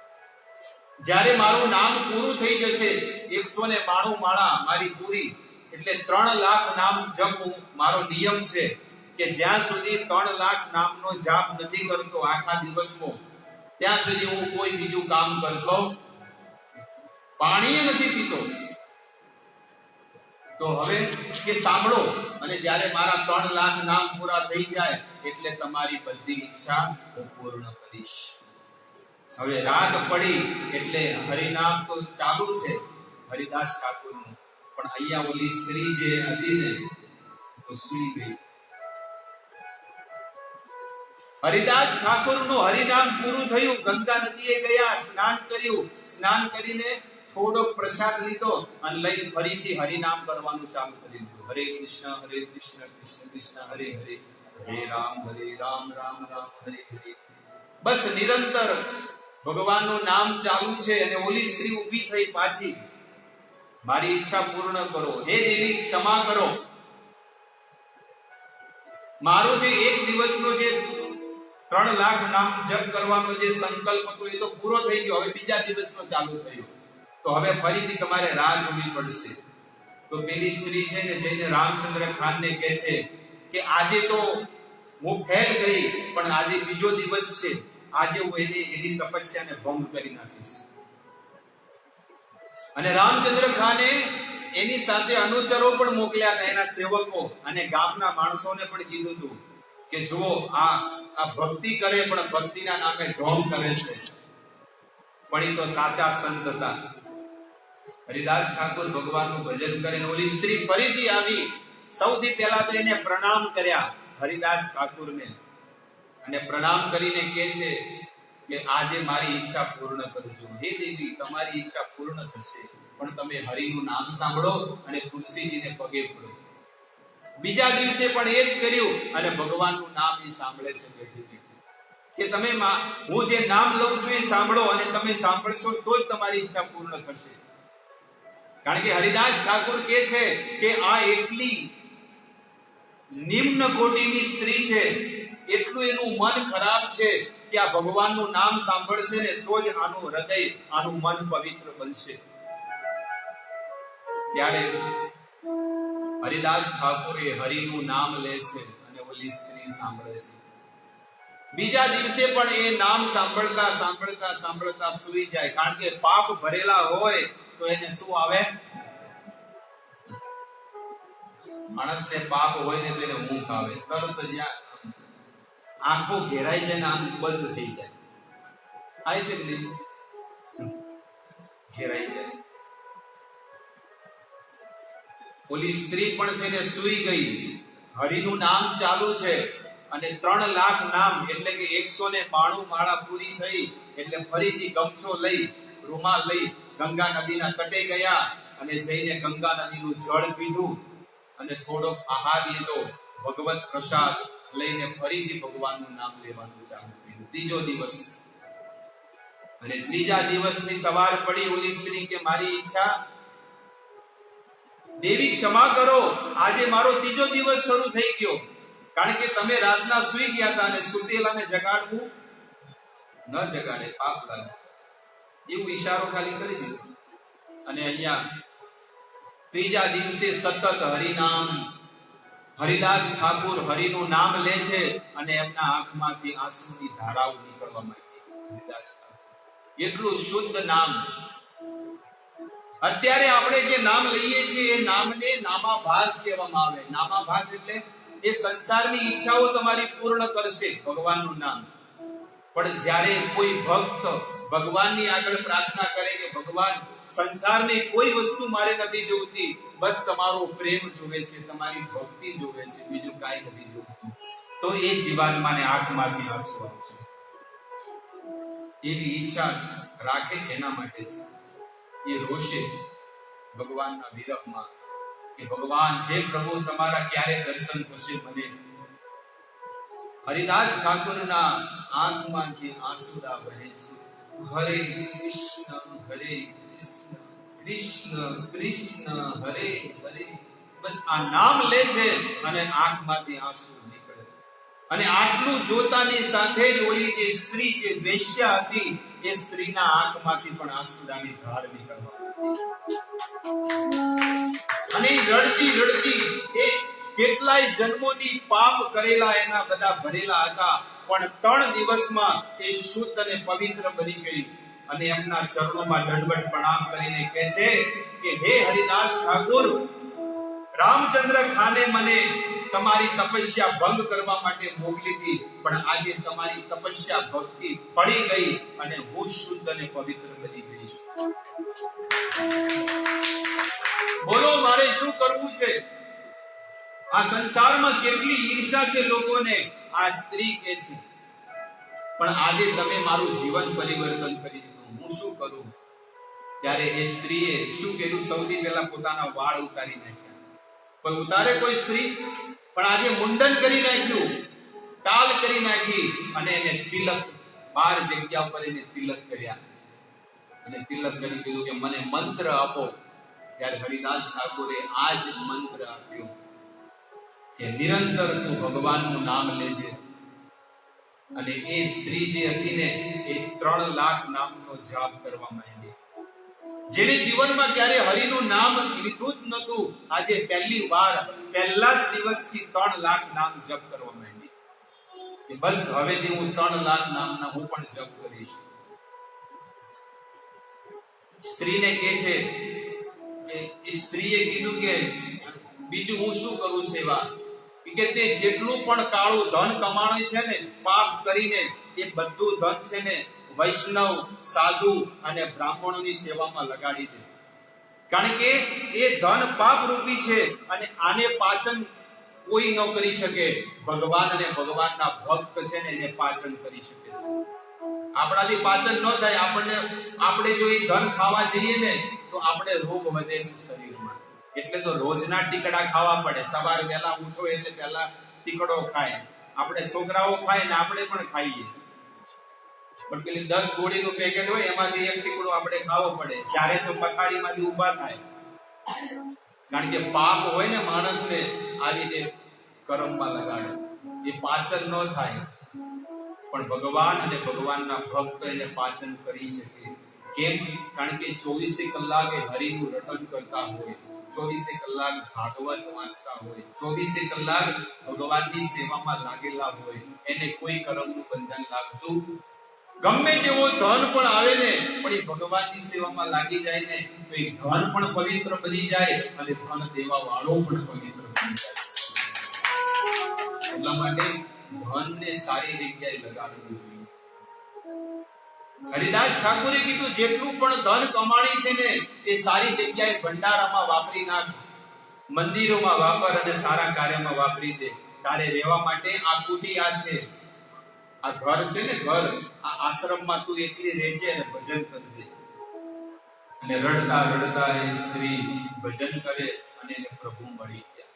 જ્યારે મારું નામ પૂરું થઈ જશે, 192 માળા મારી પૂરી, એટલે 3 લાખ નામ જપ મારો નિયમ છે કે જ્યાં સુધી 3 લાખ નામનો જાપ નથી કરતો આખા દિવસમાં, ત્યાં સુધી હું કોઈ બીજું કામ કરતો, પાણી નથી પીતો. તો હવે કે સાંભળો, અને જ્યારે મારા 3 લાખ નામ પૂરા થઈ જાય એટલે તમારી બધી ઈચ્છા હું પૂર્ણ કરીશ. હવે રાત પડી એટલે હરિનામ તો ચાલુ છે હરિદાસ ઠાકોરનું, પણ અહીંયા ઓલી સ્ત્રી જે હતી ને તો સૂઈ ગઈ. હરિદાસ ઠાકોરનું હરિનામ પૂરું થયું, ગંગા નદીએ ગયા, સ્નાન કર્યું, સ્નાન કરીને થોડો પ્રસાદ લીધો અને લઈ ફરીથી હરિનામ કરવાનું ચાલુ કરી દીધું. હરે કૃષ્ણ કૃષ્ણ કૃષ્ણ હરે હરે, હરે રામ રામ રામ હરે હરે. બસ નિરંતર ભગવાનનું નામ ચાલુ છે. અને ઓલી સ્ત્રી ઊભી થઈ પાછી, મારી ઈચ્છા પૂર્ણ કરો, હે દેવી ક્ષમા કરો, મારો જે એક દિવસનો જે 3 લાખ નામ જપ કરવાનો જે સંકલ્પ હતો એ તો પૂરો થઈ ગયો, હવે બીજા દિવસનો ચાલુ થયો, તો હવે ફરીથી તમારે રાહ જોવી પડશે. તો પેલી સ્ત્રી છે ને જઈને રામચંદ્ર ખાનને કહે છે કે આજે તો હું ફેલ ગઈ, પણ આજે બીજો દિવસ છે, આજે હું એની તપસ્યાને ભંગ કરી નાખીશ. અને રામચંદ્ર ખાને એની સાથે અનુચરો પણ મોકલ્યા હતા, એના સેવકો, અને ગામના માણસોને પણ કીધું હતું કે જુઓ આ ભક્તિ કરે પણ ભક્તિના નામે ઢોંગ કરે છે, પણ એ તો સાચા સંત હતા. હરિદાસ ઠાકોર ભગવાનનું ભજન કરે, ઓલી સ્ત્રી ફરીથી આવી સૌથી પહેલા તો એને પ્રણામ કર્યા હરિદાસ ઠાકુરને, અને પ્રણામ કરીને કહે છે કે આજે મારી ઈચ્છા પૂર્ણ કરજો. હે દેવી, તમારી ઈચ્છા પૂર્ણ થશે, પણ તમે હરિનું નામ સાંભળો અને તુલસીજીને પગે પડો. બીજા દિવસે પણ એ જ કર્યું, અને ભગવાનનું નામ એ સાંભળે છે બેઠી કે તમે હું જે નામ લઉં છું એ સાંભળો, અને તમે સાંભળશો તો જ તમારી ઈચ્છા પૂર્ણ થશે. કારણ કે હરિદાસ ઠાકુર કહે છે કે આ એટલી નિમ્ન કોટીની સ્ત્રી છે, એટલું એનું મન ખરાબ છે કે આ ભગવાનનું નામ સાંભળશે ને તો જ આનું હૃદય, આનું મન પવિત્ર બનશે. ત્યારે હરિદાસ ઠાકોરે હરિનું નામ લે છે અને ઓલી સ્ત્રી સાંભળે છે. બીજા દિવસે પણ એ નામ સાંભળતા સાંભળતા સાંભળતા સૂઈ જાય. કારણ કે પાપ ભરેલા હોય તો એને શું આવે? માણસને પાપ હોય ને તો એને ઊંઘ આવે. તરત જ આંખો ઘેરાઈ જાય ને આમ બંધ થઈ જાય. થાય છે ને, ઘેરાઈ જાય. ઓલી સ્ત્રી પણ છે ને સૂઈ ગઈ. હરિનું નામ ચાલુ છે, અને 3 લાખ નામ એટલે કે 192 માળા પૂરી થઈ. એટલે ફરીથી ગમછો લઈ, રૂમાલ લઈ ગંગા નદીના તટે ગયા, અને જઈને ગંગા નદીનું જળ પીધું, અને થોડો આહાર લીધો, ભગવત પ્રસાદ લઈને ફરીથી ભગવાનનું નામ લેવાનું ચાલુ કર્યું. ત્રીજો દિવસ, અને ત્રીજા દિવસની સવાર પડી. ઓલી સ્ત્રી કે મારી ઈચ્છા, દેવી ક્ષમા કરો, આજે મારો ત્રીજો દિવસ શરૂ થઈ ગયો. કારણ કે તમે રાતના સૂઈ ગયા હતા, અને સુતેલાને જગાડવું ન જગાડે, પાપ લાગે. એવું ઈશારો ખાલી કરી દીધો. અને અહીંયા ત્રીજા દિવસે સતત હરિનામ, હરિદાસ ઠાકુર હરિનું નામ લે છે, અને એમના આંખમાંથી આંસુની ધારાઓ નીકળવા માંડી. હરિદાસ ઠાકુર એટલું શુદ્ધ નામ. અત્યારે આપણે જે નામ લઈએ છીએ એ નામને નામાભાસ કહેવામાં આવે. નામાભાસ એટલે એ સંસારની ઈચ્છાઓ તમારી પૂર્ણ કરશે, ભગવાનનું નામ. પણ જ્યારે કોઈ ભક્ત ભગવાનની આગળ પ્રાર્થના કરે કે ભગવાન, સંસારની કોઈ વસ્તુ મારે નથી જોઈતી, બસ તમારો પ્રેમ જોવે છે, તમારી ભક્તિ જોવે છે, બીજું કાંઈ નથી જોઈતું, તો એ જીવાત્માને આંખમાંથી આંસુ આવશે. એવી ઈચ્છા રાખે એના માટે છે. એ રોશે ભગવાનના વિરહમાં કે ભગવાન, હે પ્રભુ, તમારા ક્યારે દર્શન થશે મને. હરિદાસ ઠાકુરના આંખમાંથી આંસુડા વહે છે. હરે કૃષ્ણ કૃષ્ણ કૃષ્ણ હરે હરે, બસ આ નામ લે છે, અને આંખમાંથી આંસુ નીકળે. અને આટલું જોતાની સાથે જ ઓલી જે સ્ત્રી, જે વેશ્યા હતી, એ સ્ત્રીના આંખમાંથી પણ આંસુડાની ધાર નીકળવા અને રડતી રડતી એ કેટલાય જન્મોની પાપ કરેલા એના બધા ભરેલા હતા, પણ 3 દિવસમાં એ શુદ્ધ અને પવિત્ર બની ગઈ. અને એમના ચરણોમાં દંડવત પ્રણામ કરીને કહે છે કે હે હરિદાસ ઠાકુર, રામચંદ્ર ખાને મને તમારી તપસ્યા ભંગ કરવા માટે મોકલી હતી, પણ આજે તમારી તપસ્યા ભક્તિ પડી ગઈ, અને હું શુદ્ધ અને પવિત્ર બની ગઈ છું. બોલો, મારે શું કરવું છે? આ સંસારમાં કેટલી ઈર્ષા છે લોકોને. આ સ્ત્રી કે છે, પણ આજે તમે મારું જીવન પરિવર્તન કરી દીધું, હું શું કરું? ત્યારે એ સ્ત્રીએ શું કર્યું? સૌથી પહેલા પોતાના વાળ ઉતારી નાખ્યા. કોઈ ઉતારે કોઈ સ્ત્રી? પણ આજે મુંડન કરી નાખ્યું, ટાલ કરી નાખી, અને એને તિલક, 12 જગ્યા પર એને તિલક કર્યા. અને તિલક કરી કીધું કે મને મંત્ર આપો. ત્યારે હરિદાસ ઠાકોરે આ જ મંત્ર આપ્યો કે નિરંતર તું ભગવાનનું નામ લેજે. અને એ સ્ત્રી જે હતી ને, એ 3 લાખ નામનો જાપ કરવા માંડી. જેને જીવનમાં ક્યારે હરિનું નામ લીધું જ નતું, આજે પહેલી વાર પહેલા જ દિવસથી 3 લાખ નામ જપ કરવા માંડી. કે બસ હવેથી હું 3 લાખ નામના હું પણ જપ કરીશ. સ્ત્રીને કહે છે કે સ્ત્રીએ કીધું કે બીજું હું શું કરું સેવા? કે તે જેટલું પણ કાળું ધન કમાણે છે ને, પાપ કરીને, એ બધું ધન છે ને વૈષ્ણવ, સાધુ અને બ્રાહ્મણોની સેવામાં લગાડી દે. કારણ કે એ ધન પાપ રૂપી છે અને આને પાચન કોઈ ન કરી શકે. ભગવાન અને ભગવાનના ભક્ત છે ને એને પાચન કરી શકે છે. આપણાથી પાચન ન થાય. આપણે જો એ ધન ખાવા જઈએ ને તો આપણે રોગ વધે છે શરીરમાં. એટલે તો રોજના ટીકડા ખાવા પડે. સવારે વહેલા ઉઠો એટલે પહેલા ટીકડો ખાય. આપણે છોકરાઓ ખાય ને આપણે પણ ખાઈએ. પણ પેલી 10 ગોળીનું પેકેટ હોય એમાંથી એક ટીકડો આપણે ખાવો પડે. ત્યારે તો પથારીમાંથી ઊભા થાય. કારણ કે પાપ હોય ને માણસને આવી રીતે કર્મમાં લગાડે, એ પાચન ન થાય. પણ ભગવાન અને ભગવાનના ભક્ત એને પાચન કરી શકે. કેમ? કારણ કે 24 કલાક એ હરિનું રટન કરતા હોય, 24 કલાક ભાગવત વાંચતા હોય, 24 કલાક ભગવાનની સેવામાં લાગેલા હોય. એને કોઈ કર્મનું બંધન લાગતું. ગમે જેવો ધન પણ આવે ને, પણ એ ભગવાનની સેવામાં લાગી જાય ને તો એ ધન પણ પવિત્ર બની જાય અને ધન દેવા વાળો પણ પવિત્ર બની જાય. એટલા માટે ધનને સારી જગ્યાએ લગાડવું જોઈએ. હરિદાસ ઠાકોરે કીધું જેટલું પણ ધન કમાણી છે ને એ સારી જગ્યાએ ભંડારામાં વાપરી નાખ, મંદિરોમાં વાપર અને સારા કાર્યમાં વાપરી દે. તારે રહેવા માટે આ કુટી આ છે, આ ઘર છે ને ઘર, આ આશ્રમમાં તું એકલી રહેજે અને ભજન કરજે. અને રડતા રડતા એ સ્ત્રી ભજન કરે અને એને પ્રભુ મળી ગયા.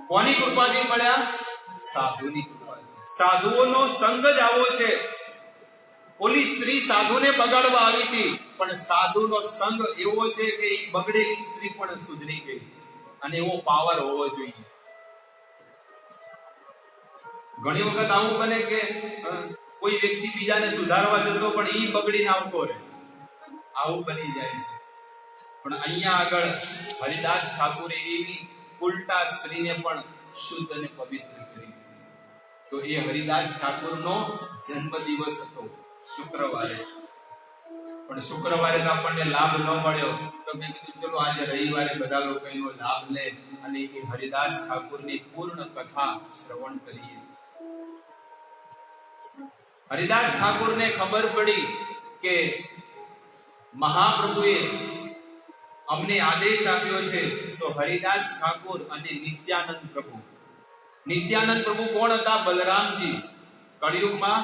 કોની કૃપાથી મળ્યા? સાધુની કૃપાથી. સાધુઓનો સંગ જ આવો છે. ઓલી સ્ત્રી સાધુને બગાડવા આવી હતી, પણ સાધુનો સંગ એવો છે કે એ બગડેલી સ્ત્રી પણ સુધરી ગઈ. અને એવો પાવર હોવો જોઈએ. ઘણી વખત આવું બને કે કોઈ વ્યક્તિ બીજાને સુધારવા જતો પણ ઈ બગડીને આવતો રહે. આવું બની જાય છે. પણ અહીંયા આગળ હરિદાસ ઠાકોરે એવી ઉલટા સ્ત્રીને પણ શુદ્ધ અને પવિત્ર કરી. તો એ હરિદાસ ઠાકોરનો જન્મદિવસ હતો શુક્રવારે. પણ શુક્રવારે તો આપણને લાભ ન મળ્યો, તો મેં કીધું ચલો આજે રવિવારે બધા લોકો એનો લાભ લે અને એ હરિદાસ ઠાકોરની પૂર્ણ કથા શ્રવણ કરીએ. હરિદાસ ઠાકોરને ખબર પડી કે મહાપ્રભુએ અમને આદેશ આપ્યો છે. તો હરિદાસ ઠાકોર અને નિત્યાનંદ પ્રભુ. નિત્યાનંદ પ્રભુ કોણ હતા? બલરામજી. કળિયુગમાં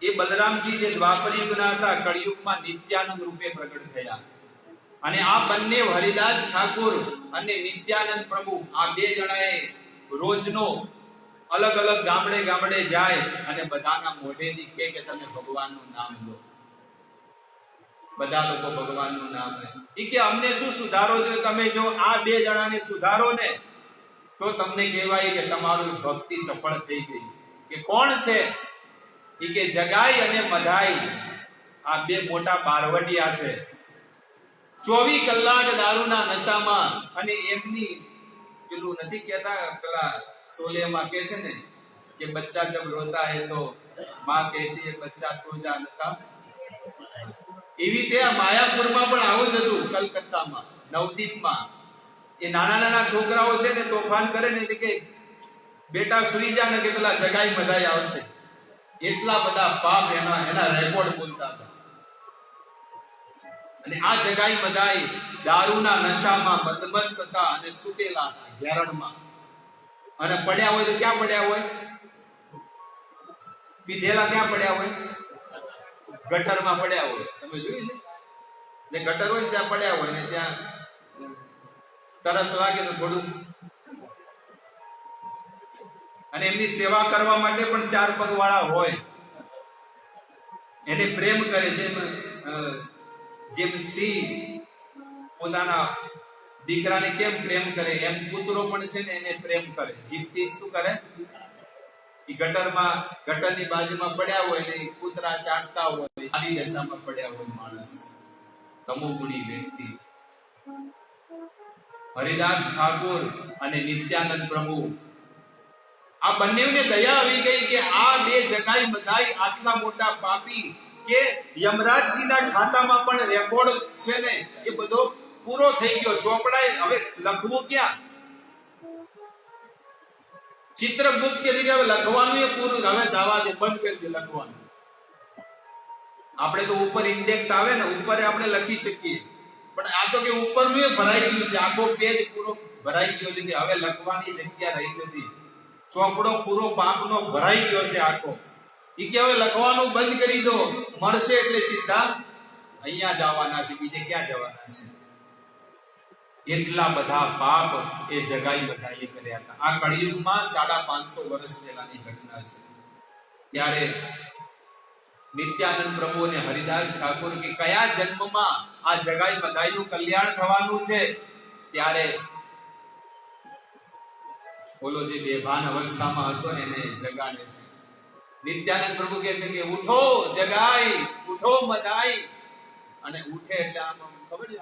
એ બલરામજી જે દ્વાપર યુગના હતા, કળિયુગમાં નિત્યાનંદ રૂપે પ્રગટ થયા. અને આ બંને હરિદાસ ઠાકોર અને નિત્યાનંદ પ્રભુ આ બે જણાએ રોજનો અલગ અલગ ગામડે જાય અને બધાના મોઢેથી કહે કે તમે ભગવાનનું નામ લો. બધા લોકો ભગવાનનું નામ લે. ઈ કે અમને શું સુધારો છે? તમે જો આ બે જણાને સુધારો ને તો તમને કહેવાય કે તમારું ભક્તિ સફળ થઈ ગઈ. કે કોણ છે? ઈ કે જગાઈ અને મધાઈ આ બે મોટા બારવટિયા છે. 24 કલાક દારૂના નશામાં. અને એમની પેલું નથી કહેતા, પેલા સોલેમાં કે છે ને કે બચ્ચા જબ રોતા હે તો માँ કહેતી है बच्चा सो जा नता. એવી રીતે આ માયાપુરમાં પણ આવું જ હતું. કલકત્તામાં નવદીપમાં એ નાના છોકરાઓ છે ને તોફાન કરે ને કે બેટા સુઈ જા ને કે પેલા જગાઈ મધાઈ આવશે. એટલા બધા પાપ એના રેકોર્ડ બોલતા હતા. અને આ જગાઈ મધાઈ દારૂના નશામાં મદમસ્ત હતા અને સુતેલા હતા ઘેરણમાં. અને પડ્યા હોય તો ક્યાં પડ્યા હોય? પીધેલા ક્યાં પડ્યા હોય? ગટરમાં પડ્યા હોય. તમે જોયું છે? જે ગટર હોય ત્યાં પડ્યા હોય ને ત્યાં તરસ લાગે તો થોડું. અને એમની સેવા કરવા માટે પણ 4 પગ વાળા હોય. એને પ્રેમ કરે. જેમ સિંહ પોતાના દીકરાને કેમ પ્રેમ કરે એમ પુત્રો પણ છે ને એને પ્રેમ કરે. જીભથી શું કરે? એ ગટરની બાજુમાં પડ્યા હોય ને કૂતરા ચાટતા હોય. આવી દશામાં પડ્યા હોય માણસ, તમોગુણી વ્યક્તિ. હરિદાસ ઠાકોર અને નિત્યાનંદ પ્રભુ આ બંનેને દયા આવી ગઈ કે આ બે જગાઈ મધાઈ આટલા મોટા પાપી કે યમરાજજીના ખાતામાં પણ રેકોર્ડ છે ને એ બધો પૂરો થઈ ગયો. ચોપડાએ હવે લખવું ક્યાં? ચિત્રગુપ્ત કે જગ્યાએ લખવાનું એ પૂરું. હવે જવા દે, બંધ કરી દે લખવાનું. આપણે તો ઉપર ઇન્ડેક્સ આવે ને ઉપર આપણે લખી શકીએ, પણ આ તો કે ઉપરનું એ ભરાઈ ગયું છે, આખો પેજ પૂરો ભરાઈ ગયો છે કે હવે લખવાની જગ્યા રહી નથી, ચોપડો પૂરો પાપનો ભરાઈ ગયો છે આખો. ઈ કે હવે લખવાનું બંધ કરી દો, મળશે એટલે સીધા અહીંયા જવાના છે, બીજે ક્યાં જવાના છે. એટલા બધા પાપ એ જગાઈ બધાએ કર્યા હતા. આ કળિયુગમાં 550 વર્ષ પહેલાની ઘટના છે. ત્યારે નિત્યાનંદ પ્રભુ અને હરિદાસ ઠાકોર કે કયા જન્મમાં આ જગાઈ બધાઈનું કલ્યાણ થવાનું છે. ત્યારે ઓલો જે બેભાન અવસ્થામાં હતો ને એને જગાડે છે. નિત્યાનંદ પ્રભુ કહે છે કે ઉઠો જગાઈ, ઉઠો મદાઈ. અને ઉઠે એટલે આમ ખબર છે,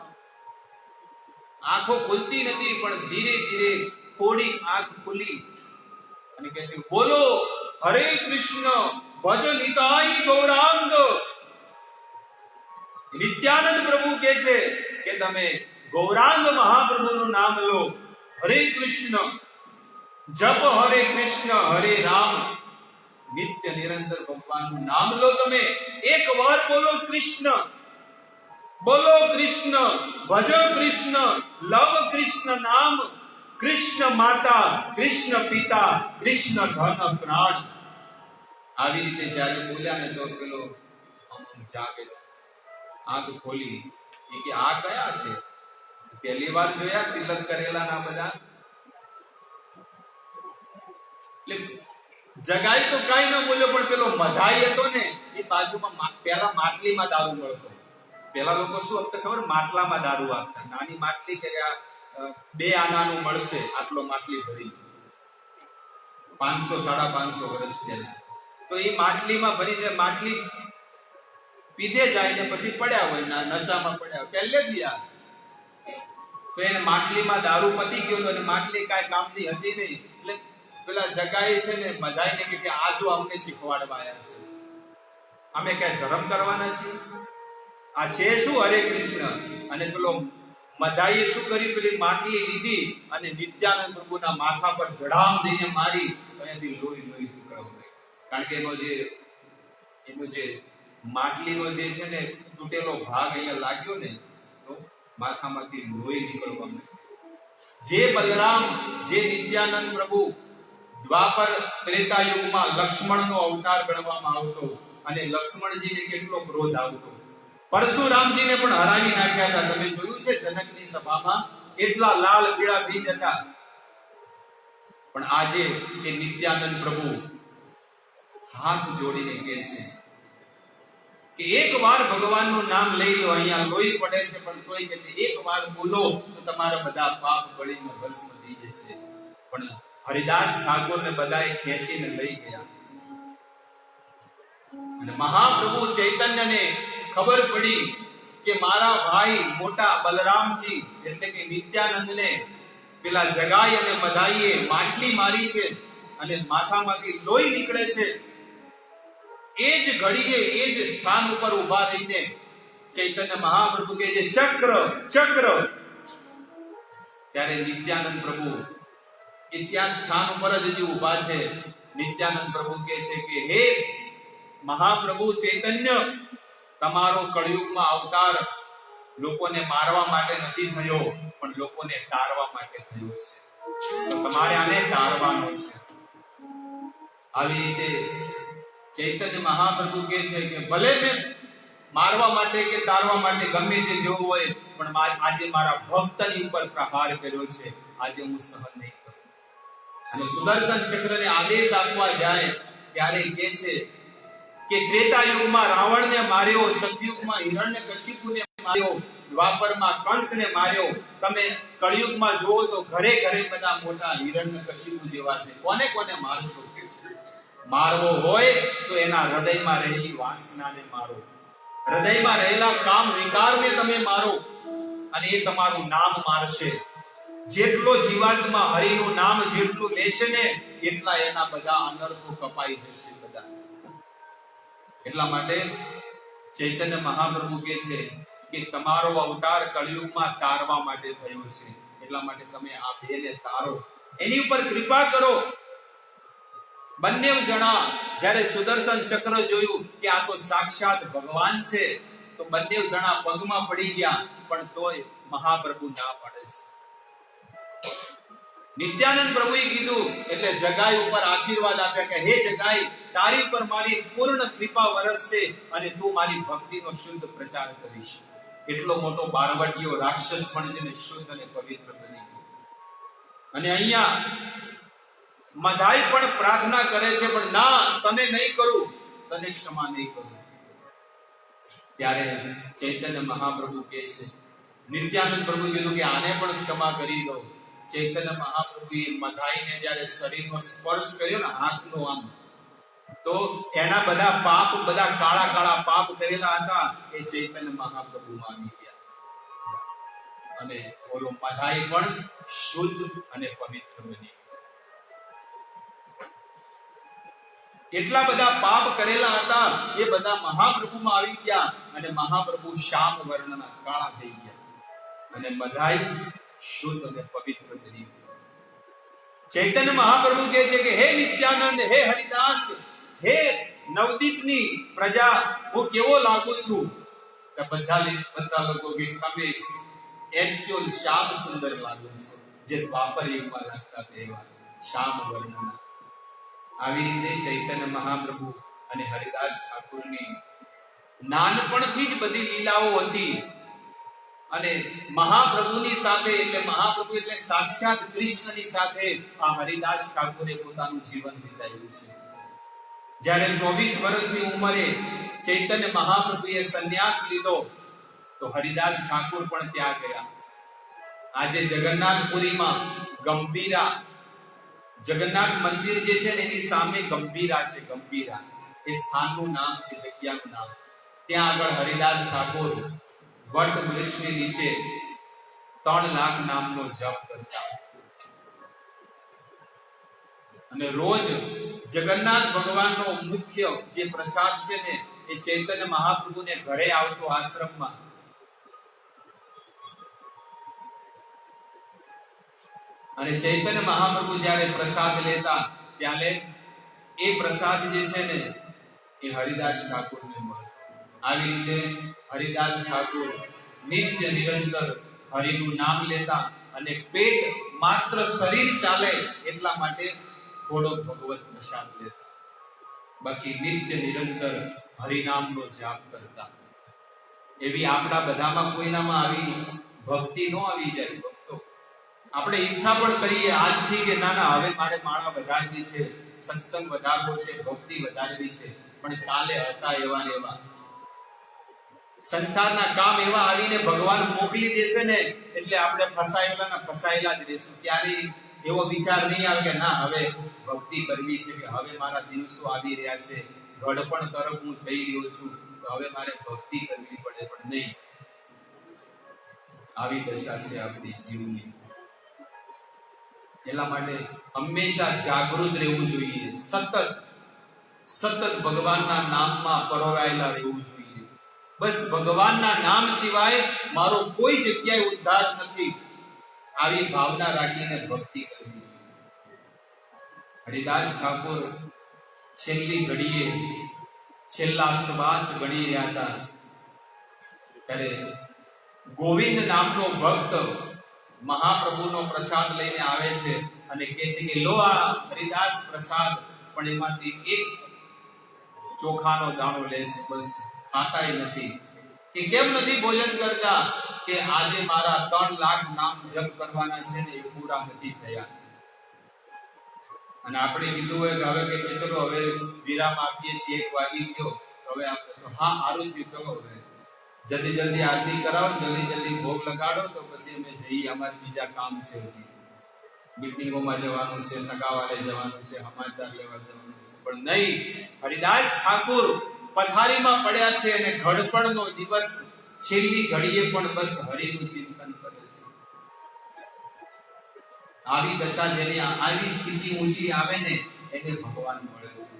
આંખો ખુલતી નથી પણ ધીરે ધીરે થોડી આંખ ખુલી અને કહે છે બોલો હરે કૃષ્ણ ભજ નિતાઈ ગૌરાંગ. નિત્યાનંદ પ્રભુ કહે છે કે તમે ગૌરાંગ મહાપ્રભુનું નામ લો. હરે કૃષ્ણ જપ હરે કૃષ્ણ હરે રામ. નિત્ય નિરંતર ભગવાનનું નામ લો. તમે એક વાર બોલો કૃષ્ણ, બોલો કૃષ્ણ, ભજ કૃષ્ણ, લવ કૃષ્ણ નામ. કૃષ્ણ માતા, કૃષ્ણ પિતા, કૃષ્ણ ધન પ્રાણ. આવી રીતે જ્યારે બોલ્યા ને તો પેલો જાગે છે, આંખ ખોલી. એ કે આ કયા છે? પહેલી વાર જોયા તિલક કરેલા ના બધા. એટલે જગાઈ તો કાઈ ન બોલ્યો, પણ પેલો મધાઈ હતો ને એ બાજુમાં પેલા માટલીમાં દારૂ મળતો. પેલા લોકો શું આપતા ખબર? માટલામાં દારૂ આપતા. નાની માટલી કે 2 આનાનું મળશે, આટલો માટલી ભરી. 500-550 વર્ષ પહેલા તો એ માટલીમાં ભરીને માટલી પીધે જાય ને પછી પડ્યા હોય, નશામાં પડ્યા હોય પહેલેથી. આ તો એને માટલીમાં દારૂ પતી ગયો અને માટલી કાંઈ કામની હતી નહીં. એટલે પેલા જગાઈ છે ને બધાઈને કે આ જો અમને શીખવાડવા આવ્યા છે, અમે કઈ ધર્મ કરવાના છીએ? આ છે શું? હરે કૃષ્ણ. અને પેલો મધાઈએ શું કર્યું? પેલી માટલી લીધી અને નિત્યાનંદ પ્રભુના માથા પર ધડામ દઈને મારી. અહીંયાથી લોહી નીકળ્યું. કારણ કે એનો જે માટલીનો જે છે ને તૂટેલો ભાગ અહીંયા લાગ્યો ને તો માથામાંથી લોહી નીકળવા માંડ્યું. જે બલરામ, જે નિત્યાનંદ પ્રભુ દ્વાપર ત્રેતા યુગમાં લક્ષ્મણનો અવતાર ગણવામાં આવતો અને લક્ષ્મણજીને કેટલો ક્રોધ આવતો. પરશુરામજીને પણ હરાવી નાખ્યા હતા. તમે જોયું છે જનકની સભામાં કેટલા લાલ પીળા બીજ હતા. પણ આજે એ નિત્યાનંદ પ્રભુ હાથ જોડીને કહે છે કે એક વાર ભગવાનનું નામ લઈ લો. અહીંયા લોહી પડે છે પણ તોય કહે છે એક વાર બોલો તો તમારા બધા પાપ બળીને ભસ્મ થઈ જશે. પણ હરિદાસ ઠાકોરને બધાએ ખેંચીને લઈ ગયા અને મહાપ્રભુ ચૈતન્યને ખબર પડી કે મારા ભાઈ મોટા બલરામજી એટલે કે નિત્યાનંદને પેલા જગાઈ અને મધાઈએ માટલી મારી છે અને માથામાંથી લોહી નીકળે છે. એ જ ઘડીએ એ જ સ્થાન ઉપર ઊભા રહીને ચૈતન્ય મહાપ્રભુ કહે છે ચક્ર ચક્ર. ત્યારે નિત્યાનંદ પ્રભુ ત્યાં સ્થાન ઉપર જ હજી ઊભા છે. નિત્યાનંદ પ્રભુ કહે છે કે હે મહાપ્રભુ ચૈતન્ય, તમારો કળિયુગમાં અવતાર લોકોને મારવા માટે નથી થયો પણ લોકોને તારવા માટે થયો છે. તો તમારે આને તારવાનો છે. આવી રીતે ચૈતન્ય મહાપ્રભુ કહે છે કે ભલે મેં મારવા માટે કે તારવા માટે ગમે તે જેવું હોય પણ આજે મારા ભક્તની ઉપર પ્રહાર કર્યો છે, આજે હું સહન નહીં કરું. અને સુદર્શન ચક્રને આદેશ આપવા જાય ત્યારે કહે છે કે ત્રેતા યુગમાં રાવણને માર્યો, સતયુગમાં હિરણ્યકશિપુને માર્યો, દ્વાપરમાં કંસને માર્યો. તમે કળિયુગમાં જુઓ તો ઘરે ઘરે બધા મોટા હિરણ્યકશિપુ જેવા છે. કોને કોને મારશો? મારવો હોય તો એના હૃદયમાં રહેલી વાસનાને મારો, હૃદયમાં રહેલા કામ વિકારને તમે મારો અને એ તમારું નામ મારશે. જેટલો જીવાત્મા હરિનું નામ જેટલું લેશે ને એટલા એના બધા અનર્થો કપાઈ જશે બધા. એટલા માટે ચૈતન્ય મહાપ્રભુ કહે છે કે તમારો અવતાર કળિયુગમાં તારવા માટે થયો છે. એટલા માટે તમે આ બેને તારો, એની ઉપર કૃપા કરો. બંને જણા જ્યારે સુદર્શન ચક્ર જોયું કે આ તો સાક્ષાત ભગવાન છે તો બંને જણા પગમાં પડી ગયા, પણ તોય મહાપ્રભુ ના પાડે છે. નિત્યાનંદ પ્રભુએ કીધું એટલે જગાઈ ઉપર આશીર્વાદ આપ્યા કે હે જગાઈ, તારી પર મારી પૂર્ણ કૃપા વરસશે અને તું મારી ભક્તિનો શુદ્ધ પ્રચાર કરીશ. એટલો મોટો બારવટીયો રાક્ષસ પણ જેને શુદ્ધ અને પવિત્ર બની ગયો. અને અહીંયા મધાઈ પણ પ્રાર્થના કરે છે, પણ ના, તને નહીં કરું, તને ક્ષમા નહીં કરું. ત્યારે ચૈતન્ય મહાપ્રભુ કહે છે, નિત્યાનંદ પ્રભુ કીધું કે આને પણ ક્ષમા કરી દો. ચૈતન્ય મહાપ્રભુએ મધાઈને જ્યારે શરીરનો સ્પર્શ કર્યો ને, હાથનો આમ, તો એના બધા પાપ, બધા કાળા કાળા પાપ કરેલા હતા એ ચૈતન્ય મહાપ્રભુમાં આવી ગયા અને ઓલો મધાઈ પણ શુદ્ધ અને પવિત્ર બની. એટલા બધા પાપ કરેલા હતા એ બધા મહાપ્રભુમાં આવી ગયા અને મહાપ્રભુ શ્યામ વર્ણના કાળા થઈ ગયા અને મધાઈ શુદ્ધ અને પવિત્ર બની. ચૈતન્ય મહાપ્રભુ કહે છે કે હે નિત્યાનંદ, હે હરિદાસ, હે નવદીપની પ્રજા, હું કેવો લાગુ છું? તો બધા લોકો કે તમે એકચ્યુઅલ શ્યામ સુંદર લાગો છો, જે દ્વાપર યુગમાં લાગતા તેવા શ્યામ વર્ણના. આવી રીતે ચૈતન્ય મહાપ્રભુ અને હરિદાસ ઠાકોરની નાનપણથી જ બધી લીલાઓ હતી અને મહાપ્રભુની સાથે, એટલે મહાપ્રભુ એટલે સાક્ષાત કૃષ્ણની સાથે આ હરિદાસ ઠાકોરે પોતાનું જીવન વિતાવ્યું છે. જ્યારે 24 વર્ષની ઉંમરે ચૈતન્ય મહાપ્રભુએ સંન્યાસ લીધો તો હરિદાસ ઠાકોર પણ ત્યાં ગયા. આજે જગન્નાથપુરીમાં ગંભીરા જગન્નાથ મંદિર જે છે ને એની સામે ગંભીરા છે. ગંભીરા એ સ્થાનનું નામ છે, જગ્યાનું નામ. ત્યાં આગળ હરિદાસ ઠાકોર વટ વૃક્ષની નીચે 3 લાખ નામનો જપ કરતા અને રોજ જગન્નાથ ભગવાનનો મુખ્ય જે પ્રસાદ છે ને એ ચૈતન્ય મહાપ્રભુને ઘરે આવતો આશ્રમમાં. અને ચૈતન્ય મહાપ્રભુ જ્યારે પ્રસાદ લેતા ત્યારે એ પ્રસાદ જે છે ને એ હરિદાસ ઠાકોરને મળતો. આવી રીતે હરિદાસ ઠાકોર નિત્ય નિરંતર હરિનું નામ લેતા અને પેટ માત્ર શરીર ચાલે એટલા માટે થોડો ભગવત પ્રસાદ લેતા, બાકી નિત્ય નિરંતર હરિનામનો જાપ કરતા. એવી આપણા બધામાં કોઈનામાં આવી ભક્તિ ન આવી જાય. ભક્તો આપણે ઈચ્છા પણ કરીએ આજથી કે ના ના હવે મારે માળા વધારવી છે, સત્સંગ વધારવો છે, ભક્તિ વધારવી છે, પણ ચાલે હતા એવા ને એવા સંસારના કામ એવા આવીને ભગવાન મોકલી દેશે ને એટલે આપણે ફસાયેલા જ રહેશું. ત્યારે એવો વિચાર નહીં આવે કે ના હવે ભક્તિ કરવી છે, કે હવે મારા દિવસો આવી રહ્યા છે, ઘડપણ તરફ હું જઈ રહ્યો છું, તો હવે મારે ભક્તિ કરવી પડે. પણ નહીં, આવી દશા છે આપણી જીવની. એટલા માટે હંમેશા જાગૃત રહેવું જોઈએ, સતત ભગવાનના નામમાં પરોવાયેલા રહેવું જોઈએ. બસ ભગવાનના નામ સિવાય મારો કોઈ જગ્યાએ ઉદ્ધાર નથી, આવી ભાવના રાખીને ભક્તિ કરવી. હરિદાસ ઠાકોર છેલ્લી ઘડીએ છેલ્લા શ્વાસ ગણી રહ્યા હતા ત્યારે ગોવિંદ નામનો ભક્ત મહાપ્રભુનો પ્રસાદ લઈને આવે છે અને કહે છે કે લો આ હરિદાસ પ્રસાદ, પણ એમાંથી એક ચોખાનો દાણો લે છે, બસ ખાતાય નથી. કે કેમ નથી ભોજન કરતા? કે આજે મારા 3 લાખ નામ જપ કરવાના છે ને એ પૂરા નથી થયા. અને આપણે કીધું હોય કે હવે કે ચલો હવે વિરામ આપીએ છીએ, 1 વાગી ગયો, હવે આપણે હા સારું થયું, ચલો હવે જલ્દી આરતી કરાવો, જલ્દી ભોગ લગાડો, તો પછી અમે જઈએ, અમારે બીજા કામ છે, મીટિંગોમાં જવાનું છે, સગાવાલે જવાનું છે, સમાચાર લેવા જવાનું છે. પણ નહીં, હરિદાસ ઠાકોર પથારીમાં પડ્યા છે અને ઘડપણનો દિવસ છેલ્લી ઘડીએ પણ બસ હરિનું ચિંતન કરે છે. આવી દશા જેની આવી સ્થિતિ ઊંચી આવે ને એને ભગવાન મળે છે.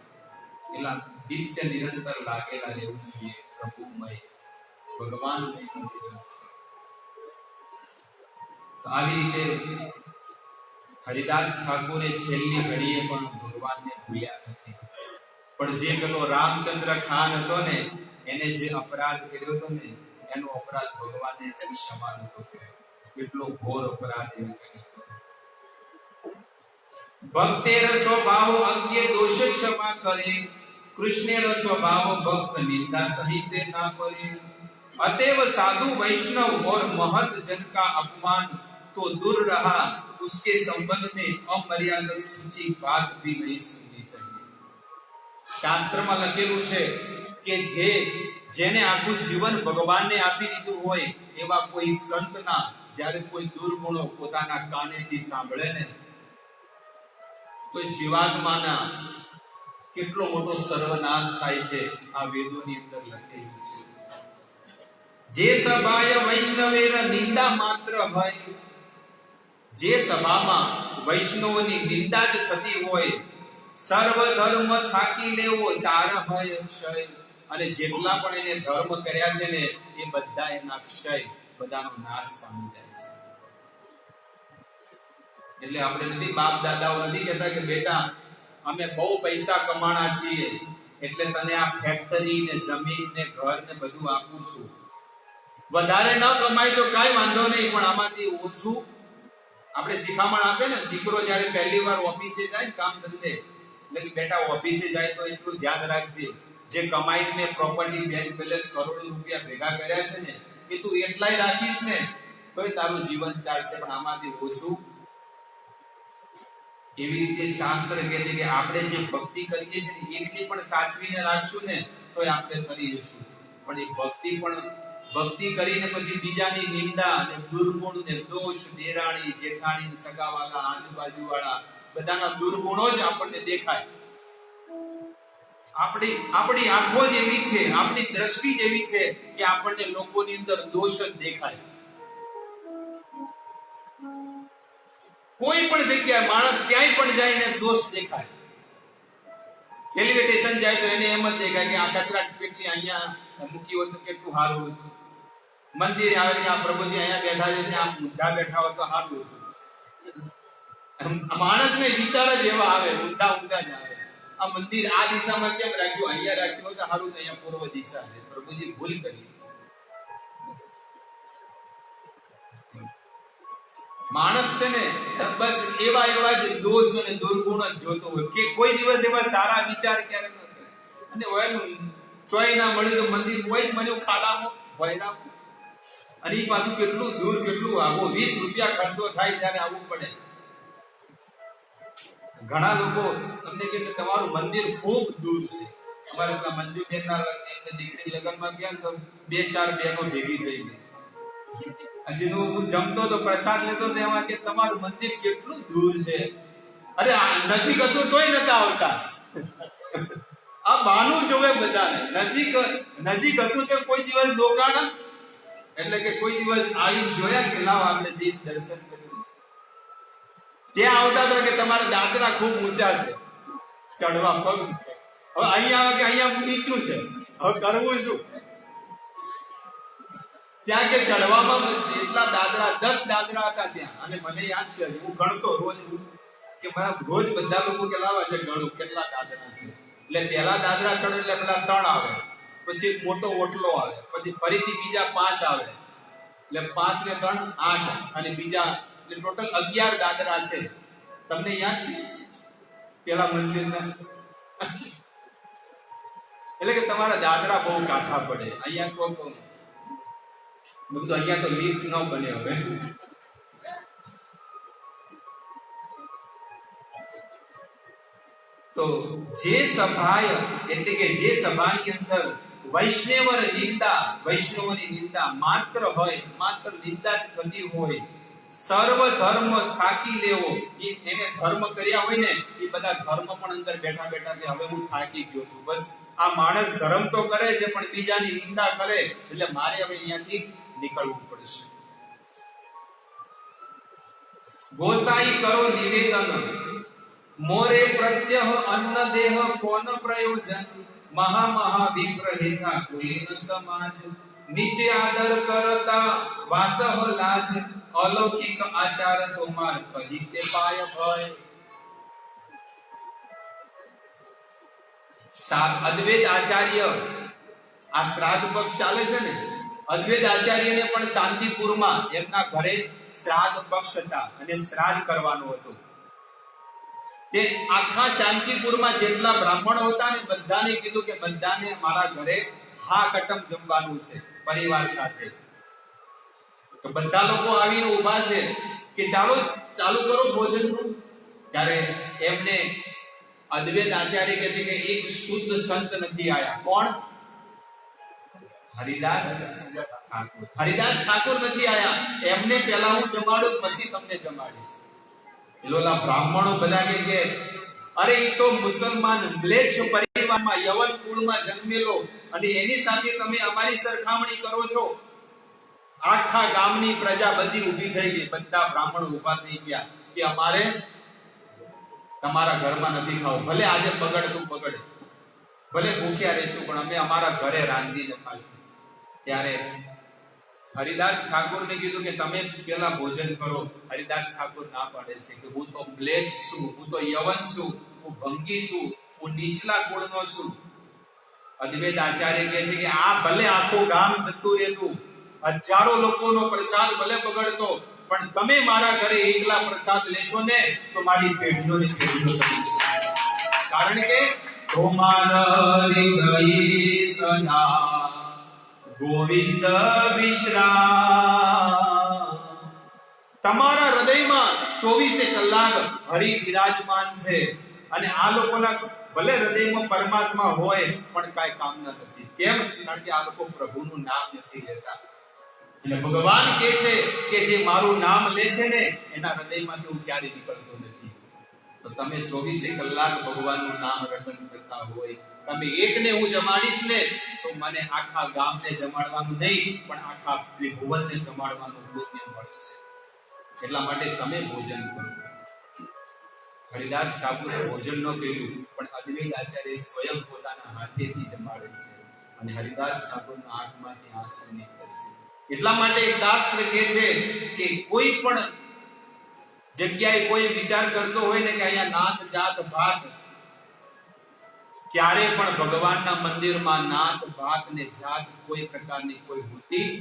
એટલા નિત્ય નિરંતર લાગેલા રહેવું જોઈએ પ્રભુમય ભગવાન. આવી રીતે હરિદાસ ઠાકોરે છેલ્લી ઘડીએ પણ ભગવાનને ભૂલ્યા નથી. પણ જે પેલો રામચંદ્ર ખાન હતો ને એને જે અપરાધ કર્યો હતો ને એનો અપરાધ ભગવાને ક્ષમા નતો કર્યો. કેટલો ઘોર અપરાધ એને કર્યો. ભક્તેર સ્વભાવ અજ્ઞ દોષ ક્ષમા કરે, કૃષ્ણેર સ્વભાવ ભક્ત નિંદા સહિત ના કરે. अतएव साधु वैष्णव और महत जन का अपमान तो दूर रहा, उसके संबंध में अमर्यादित सूची बात भी नहीं सुननी चाहिए. શાસ્ત્રમાં લખેલું છે કે જેને આખું જીવન ભગવાનને આપી દીધું હોય એવા કોઈ સંતના જ્યારે કોઈ દુર્ગુણો પોતાના કાનેથી સાંભળે ને તો જીવાત્માના કેટલો મોટો સર્વનાશ થાય છે. આ વેદોની અંદર લખેલું છે. જે સભાય વૈષ્ણવેર નિંદા માત્ર હોય, જે સભામાં વૈષ્ણવની નિંદા જ થતી હોય, સર્વ ધર્મ થાકી લેવો તાર હોય ક્ષય. અને જેટલા પણ એને ધર્મ કર્યા છે ને એ બધા એના ક્ષય, બધાનો નાશ પામી જાય છે. એટલે આપણે નથી બાપ દાદાઓ નથી કહેતા કે બેટા અમે બહુ પૈસા કમાણા છીએ એટલે તને આ ફેક્ટરી ને જમીન ને ઘર ને બધું આપું છું. વધારે ન કમાય તો કાઈ વાંધો નહીં, પણ આમાંથી ઓછું આપણે શિખામણ આપે ને. દીકરો જ્યારે પહેલી વાર ઓફિસે જાય કામ ધંધે, એટલે કે બેટા ઓફિસે જાય તો એટલું ધ્યાન રાખજે જે કમાઈને પ્રોપર્ટી બેંક બેલેન્સ કરોડો રૂપિયા ભેગા કર્યા છે ને એ તું એટલાય રાખીશ ને તોય તારું જીવન ચાલશે, પણ આમાંથી ઓછું. એવી રીતે શાસ્ત્ર કહે છે કે આપણે જે ભક્તિ કરીએ છીએ ને એટલી પણ સાચવીને રાખશું ને તોય આપણે કરી જઈશું. પણ એ ભક્તિ કરીને પછી બીજાની નિંદા અને દુર્ગુણ ને દોષ, દેરાણી જેઠાણી સગાવાલા આજુબાજુ વાળા બધાના દુર્ગુણો જ આપણને દેખાય. આપણી આંખો જ એવી છે, આપણી દ્રષ્ટિ જ એવી છે કે આપણને લોકોની અંદર દોષ જ દેખાય. કોઈ પણ જગ્યાએ માણસ ક્યાંય પણ જાય ને દોષ દેખાય. રેલવે સ્ટેશન જાય તો એને એમ જ દેખાય કે આ કચરા પેટી અહીંયા મૂકી હોય તો કેટલું સારું હતું. મંદિર આવે કે આ પ્રભુજી અહીંયા બેઠા છે ત્યાં મુદ્દા બેઠા હોય તો સારું હતું. માણસને વિચાર જ એવા આવે, મુદ્દા જ આવે. આ મંદિર આ દિશામાં કેમ રાખ્યું, અહીંયા રાખ્યું હોય તો સારું, અહીંયા પૂર્વ દિશા છે. પ્રભુજી ભૂલ કરી. માણસ છે ને બસ એવા જ દોષ અને દુર્ગુણ જ જોતો હોય કે કોઈ દિવસ એવા સારા વિચાર ક્યારે ન કરે. અને ઓયનું ચોય ના મળ્યું તો મંદિર કોઈ જ મળ્યું ખાડામાં ભયરામ. અને એ પાછું કેટલું દૂર, કેટલું આવું 20 રૂપિયા ખર્ચો થાય ત્યારે આવવું પડે. ઘણા લોકો તમને કહે છે તમારું મંદિર ખૂબ દૂર છે. અમારે પેલા મંજુબેનના દીકરી લગ્નમાં ગયા તો 2-4 બહેનો ભેગી થઈ ગઈ. હજી હું જમતો તો પ્રસાદ લેતો તો એમાં કે તમારું મંદિર કેટલું દૂર છે. અરે નજીક હતું તોય નતા આવતા. આ બહાનું જોવે બધાને. નજીક હતું તો કોઈ દિવસ દોકાણા, એટલે કે કોઈ દિવસ આવી જોયા કે લાવ આપણે જઈ દર્શન કર્યું. ત્યાં આવતા હતા કે તમારા દાદરા ખૂબ ઊંચા છે, ચડવા પગ. હવે અહીંયા આવે કે અહીંયા નીચું છે, હવે કરવું શું? ત્યાં કે ચડવામાં એટલા દાદરા 10 દાદરા હતા ત્યાં. અને મને યાદ છે હું ગણતો રોજ કે મારા રોજ બધા લોકો કે લાવા છે ગણું કેટલા દાદરા છે. એટલે પહેલા દાદરા ચડે એટલે પેલા 3 આવે, પછી મોટો ઓટલો આવે, પછી ફરીથી બીજા 5 આવે, એટલે 5 ને 3 8 અને બીજા એટલે ટોટલ 11 દાદરા છે. તમને યાદ છે પેલા મંદિરના? એટલે કે તમારા દાદરા બહુ કાઠા પડે. અહીંયા તો અહીંયા તો લીક ન બને. હવે તો જે સભાય એટલે કે જે સભાની અંદર વૈષ્ણવની નિંદા માત્ર હોય, માત્ર નિંદા જ થતી હોય, સર્વ ધર્મ થાકી લેવો, એને ધર્મ કર્યા હોય ને એ બધા ધર્મ પણ અંદર બેઠા બેઠા કે હવે હું થાકી ગયો છું, બસ આ માણસ ધર્મ તો કરે છે પણ બીજાની નિંદા કરે એટલે મારે હવે અહીંયાથી નીકળવું પડશે. ગોસાઈ કરો નિવેદન, મોરે પ્રત્યહ અન્ન દેહ કોન પ્રયોજન, મહા વિપ્રહેતા કુલીન સમાજ, નીચે આદર કરતા વાસહ લાજ, અલૌકિક આચાર તોમાર કહી તે પાય ભય. અદ્વૈત આચાર્ય આ શ્રાદ્ધ પક્ષ ચાલે છે ને, અદ્વૈત આચાર્યને પણ શાંતિપુરમાં એમના ઘરે શ્રાદ્ધ પક્ષ હતા અને શ્રાદ્ધ કરવાનું હતું. તે આખા શાંતિપુરમાં જેટલા બ્રાહ્મણો હતા ને બધાને કીધું કે બધાને મારા ઘરે હા કટમ જમવાનું છે પરિવાર સાથે. તો બધા લોકો આવીને ઊભા છે કે ચાલુ કરો ભોજનનું. ત્યારે એમને અદ્વૈત આચાર્ય કહે છે કે એક શુદ્ધ સંત નથી આયા. કોણ? હરિદાસ ઠાકોર. હરિદાસ ઠાકોર નથી આયા. એમને પહેલા હું જમાડું પછી તમને જમાડીશ. લોલા બ્રાહ્મણો બધા કે અરે એ તો મુસલમાન મ્લેચ્છ પરિવારમાં યવન કુળમાં જન્મેલો અને એની સાથે તમે અમારી સરખામણી કરો છો. આખા ગામની પ્રજા બધી ઊભી થઈ ગઈ. બધા બ્રાહ્મણો ઊભા થઈ ગયા કે અમારે તમારા ઘરમાં નથી ખાવું. ભલે આજે બગડતું બગડે, ભલે ભૂખ્યા રહેશું, પણ અમે અમારા ઘરે રાંધીને ખાશું. ત્યારે હરિદાસ ઠાકોરને કીધું કે તમે પેલા ભોજન કરો. હરિદાસ ઠાકોર ના પાડે છે કે હું તો મ્લેચ્છ છું, હું તો યવન છું, હું ભંગી છું, હું નીચલા કુળનો છું. અદ્વૈત આચાર્ય કહે છે કે આ ભલે આખું ગામ જતું રહેતું, હજારો લોકોનો પ્રસાદ ભલે બગડતો, પણ તમે મારા ઘરે એકલા પ્રસાદ લેશો ને તો મારી પેઢીઓની પેઢીઓ થઈ જશે. કારણ કે તમારા હૃદય સદા ગોવિંદ વિશ્રામ. તમારા હૃદયમાં 24 કલાક હરિ વિરાજમાન છે. અને આ લોકોના ભલે હૃદયમાં પરમાત્મા હોય પણ કાઈ કામના નથી. કેમ? કારણ કે આ લોકો પ્રભુનું નામ નથી લેતા. અને ભગવાન કહે છે કે જે મારું નામ લે છે ને એના હૃદયમાંથી હું ક્યારે નીકળતો નથી. તો તમે 24 કલાક ભગવાનનું નામ રટન કરતા હોય, તમે એકને હું જમાડીશ ને તો મને આખા ગામને જમાડવાનું નહીં પણ આખા ત્રિભુવનને જમાડવાનું પુણ્ય મળશે. એટલા માટે તમે ભોજન કરો. હરિદાસ ઠાકોરે ભોજન ન કર્યું પણ અદ્વૈત આચાર્ય સ્વયં પોતાના હાથેથી જમાડે છે અને હરિદાસ ઠાકોરના આંખમાંથી આંસુ નીકળે છે. એટલા માટે શાસ્ત્ર કહે છે કે કોઈ પણ જગ્યાએ કોઈ વિચાર કરતો હોય ને કે અહીંયા નાત જાત ભાત, ક્યારે પણ ભગવાનના મંદિરમાં નાત ભાત ને જાત કોઈ પ્રકારની કોઈ હોતી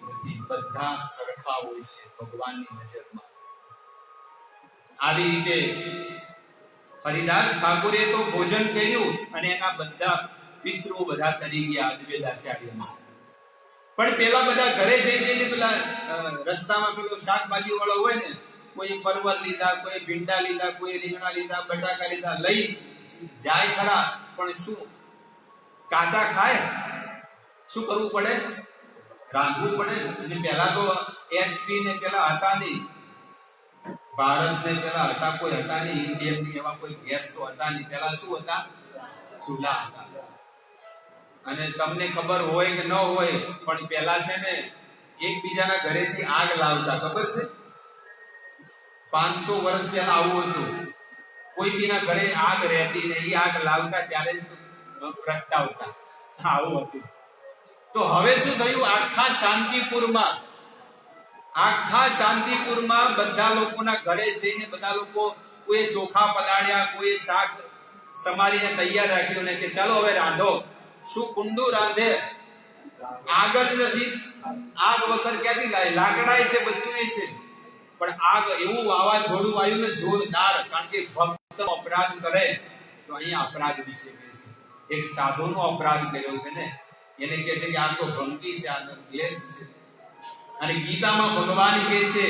નથી. બધા સરખા હોય છે ભગવાનની નજરમાં. આવી રીતે હરિદાસ ઠાકોરે તો ભોજન કર્યું અને એના બધા પિતૃ બધા તરી ગયા અદ્વૈત આચાર્યના. પણ પેલા બધા ઘરે જઈને પેલા રસ્તામાં પેલો શાકભાજી વાળો હોય ને, કોઈ પરવર લીધા, કોઈ ભીંડા લીધા, કોઈ રીંગણા લીધા, બટાકા લીધા, લઈ જાય ખરા પણ શું કાચા ખાય? શું કરવું પડે? રાંધવું પડે. અને પેલા તો એચપી ને પેલા હતા નહીં, ભારત ને પેલા હતા કોઈ હતા નહીં, ઇન્ડિયન ની એવા કોઈ ગેસ તો હતા નહીં. પેલા શું હતા? ચૂલા હતા. અને તમને ખબર હોય કે ન હોય પણ પેલા છે ને એકબીજાના ઘરેથી આગ લાવતા. ખબર છે? 500 વર્ષ પહેલા આવું હતું. કોઈ બીના ઘરે આગ રહેતી ને એ આગ લાવતા ત્યારે પ્રગટાવતા. આવું હતું. તો હવે શું થયું? આખા શાંતિપુરમાં બધા લોકોના ઘરે જઈને બધા લોકો કોઈ ચોખા પલાળ્યા, કોઈ શાક સમારીને તૈયાર રાખ્યું ને કે ચાલો હવે રાંધો. શું કુંડું રાંધે? આગ જ નથી. આગ વગર ક્યાંથી લાય? લાકડાય છે, બધું છે, પણ આગ એવું વાવાઝોડું આવ્યું ને જોરદાર. કારણ કે ભક્ત અપરાધ કરે તો અહીંયા અપરાધ વિશે કહે છે. એક સાધુનો અપરાધ કર્યો છે ને એને કહે છે કે આ તો ભંગી છે, આ ક્લેશ છે. અને ગીતામાં ભગવાન કહે છે,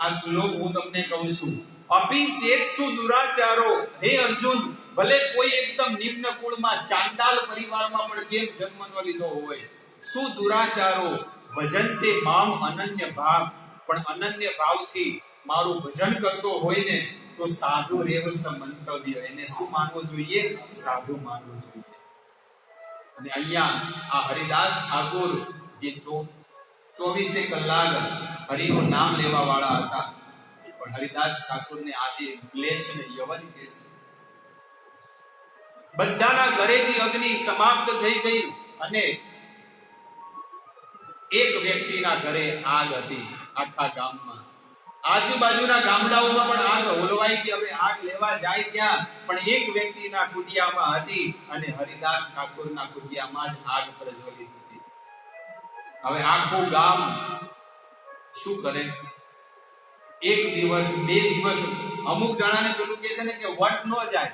આ શ્લોક હું તમને કહું છું, અપી ચેતસુ દુરાચારો. હે અર્જુન, ભલે કોઈ એકદમ નિમ્ન કુળમાં ચાંડાલ પરિવારમાં પણ કેમ જન્મ ન લીધો હોય, શું દુરાચારો ભજનતે મામ અનન્ય ભાવ. પણ અનન્ય ભાવથી મારું ભજન કરતો હોય ને તો સાધુ રેવ મંતવ્ય. એને શું માનવું જોઈએ? સાધુ માનવું જોઈએ. અને અહીંયા આ હરિદાસ ઠાકોર જે 24 કલાક હરિનું નામ લેવા વાળા હતા, પણ હરિદાસ ઠાકોરને આજે ક્લેશ ને યવન કહે છે. બધાના ઘરેથી અગ્નિ સમાપ્ત થઈ ગઈ અને એક વ્યક્તિના ઘરે આગ હતી આખા ગામમાં. આજુબાજુના ગામડાઓમાં પણ આગ હોલવાઈ ગઈ. હવે આગ લેવા જાય ત્યાં પણ એક વ્યક્તિના કુટિયામાં હતી અને હરિદાસ ઠાકોરના કુટિયામાં જ આગ પ્રજ્વલિત હતી. હવે આખું ગામ શું કરે? એક દિવસ, બે દિવસ, અમુક જણાને પેલું કહે છે ને કે વટ ન જાય,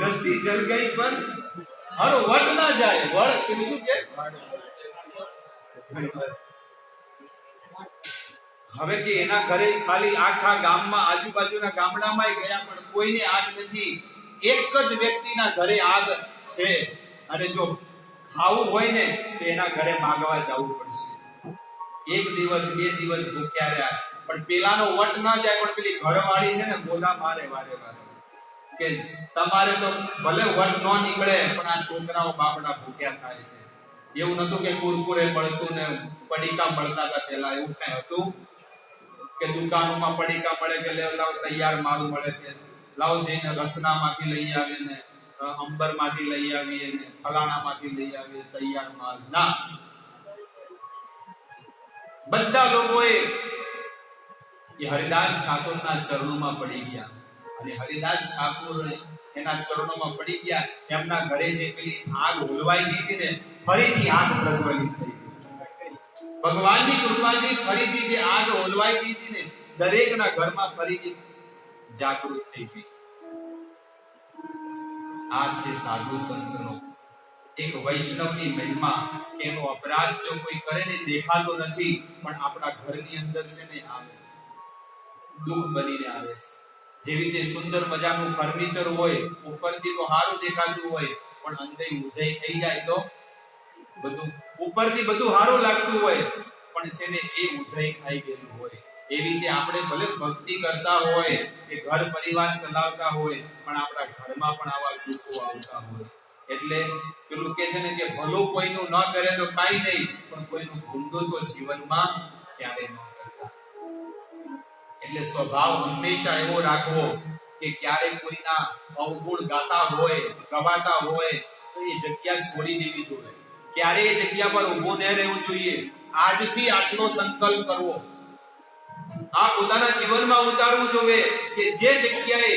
રસ્સી જલ ગઈ પણ હરો વટ ના જાય. વડ પેલું શું કે? હવે કે એના ઘરે ખાલી આખા ગામમાં આજુબાજુના ગામડામાં ગયા પણ કોઈને આગ નથી. એક જ વ્યક્તિના ઘરે આગ છે અને જો ખાવું હોય ને તો એના ઘરે માગવા જવું પડશે. એક દિવસ, બે દિવસ ભૂખ્યા રહ્યા પણ પેલાનો વટ ના જાય. પણ પેલી ઘરવાળી છે ને ગોદા મારે વારે વારે કે તમારે તો ભલે વટ ન નીકળે પણ આ છોકરાઓ બાપડા ભૂખ્યા થાય છે. એવું નતું કે કુરકુરે મળતું ને પડીકા મળતા હતા પેલા, એવું કઈ હતું કે દુકાનોમાં પડીકા મળે કે લાવ તૈયાર માલ મળે છે, લાવ જઈને રસનામાંથી લઈ આવીએ ને અંબરમાંથી લઈ આવીએ ને ફલાણામાંથી લઈ આવીએ તૈયાર માલ? ના, બધા લોકોએ એ હરિદાસ ઠાકોરના ચરણોમાં પડી ગયા અને હરિદાસ ઠાકોર એના ચરણોમાં પડી ગયા. એમના ઘરે જે પેલી આગ હોલવાઈ ગઈ હતી ને ફરીથી આગ પ્રજ્વલિત થઈ ગઈ. ભગવાનની કૃપાથી ફરીથી જે આગ હોલવાઈ ગઈ હતી ને દરેકના ઘરમાં ફરીથી જાગૃત થઈ ગઈ. આ છે સાધુ સંતનો એક વૈષ્ણવની મહિમા. એનો અપરાધ જો કોઈ કરે ને દેખાતો નથી પણ આપણા ઘરની અંદર છે ને આવે, દુઃખ બનીને આવે છે. જેવી રીતે સુંદર મજાનું ફર્નિચર હોય, ઉપરથી તો સારું દેખાતું હોય પણ અંદર ઉધઈ થઈ જાય તો બધું, ઉપરથી બધું સારું લાગતું હોય પણ છે ને એ ઉધઈ ખાઈ ગયેલું હોય. એવી રીતે આપણે ભલે ભક્તિ કરતા હોય કે ઘર પરિવાર ચલાવતા હોય પણ આપણા ઘરમાં પણ આવા દુઃખો આવતા હોય. એટલે પેલું કે છે ને કે ભલું કોઈનું ન કરે તો કાઈ નહીં પણ કોઈનું ભૂંડું તો જીવનમાં ક્યારે ન કરતા. એટલે સ્વભાવ હંમેશા એવો રાખવો કે ક્યારે કોઈના અવગુણ ગાતા હોય, ગવાતા હોય તો એ જગ્યા છોડી દેવી જોઈએ. ક્યારે એ જગ્યા પર ઊભું ન રહેવું જોઈએ. આજથી આટલો સંકલ્પ કરવો, આ પોતાના જીવનમાં ઉતારવું જોઈએ કે જે જગ્યાએ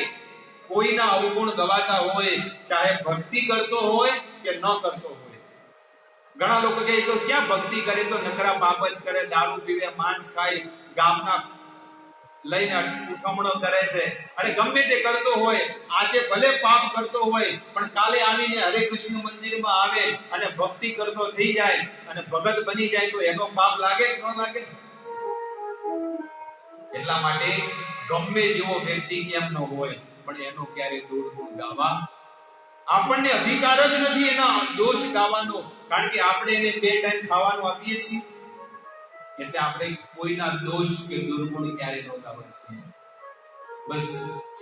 કોઈના અવગુણ ગવાતા હોય, ચાહે ભક્તિ કરતો હોય કે ન કરતો હોય. ઘણા લોકો કહે તો ક્યાં ભક્તિ કરે, તો નખરા પાપ જ કરે, દારૂ પીવે, માંસ ખાય, ગામના લઈને ઉઠમણો કરે છે અને ગમે તે કરતો હોય. આજે ભલે પાપ કરતો હોય પણ કાલે આવીને હરે કૃષ્ણ મંદિરમાં આવે અને ભક્તિ કરતો થઈ જાય અને ભગત બની જાય તો એનો પાપ લાગે કે ન લાગે? એટલા માટે ગમે જેવો વ્યક્તિ કેમ ન હોય પણ એનો ક્યારે દુર્ગુણ ગાવા આપણને અધિકાર જ નથી, એના દોષ ગાવાનો. કારણ કે આપણે એને બે ટાઈમ ખાવાનું આપીએ છીએ એટલે આપણે કોઈના દોષ કે દુર્ગુણ ક્યારે ન ગાવા જોઈએ. બસ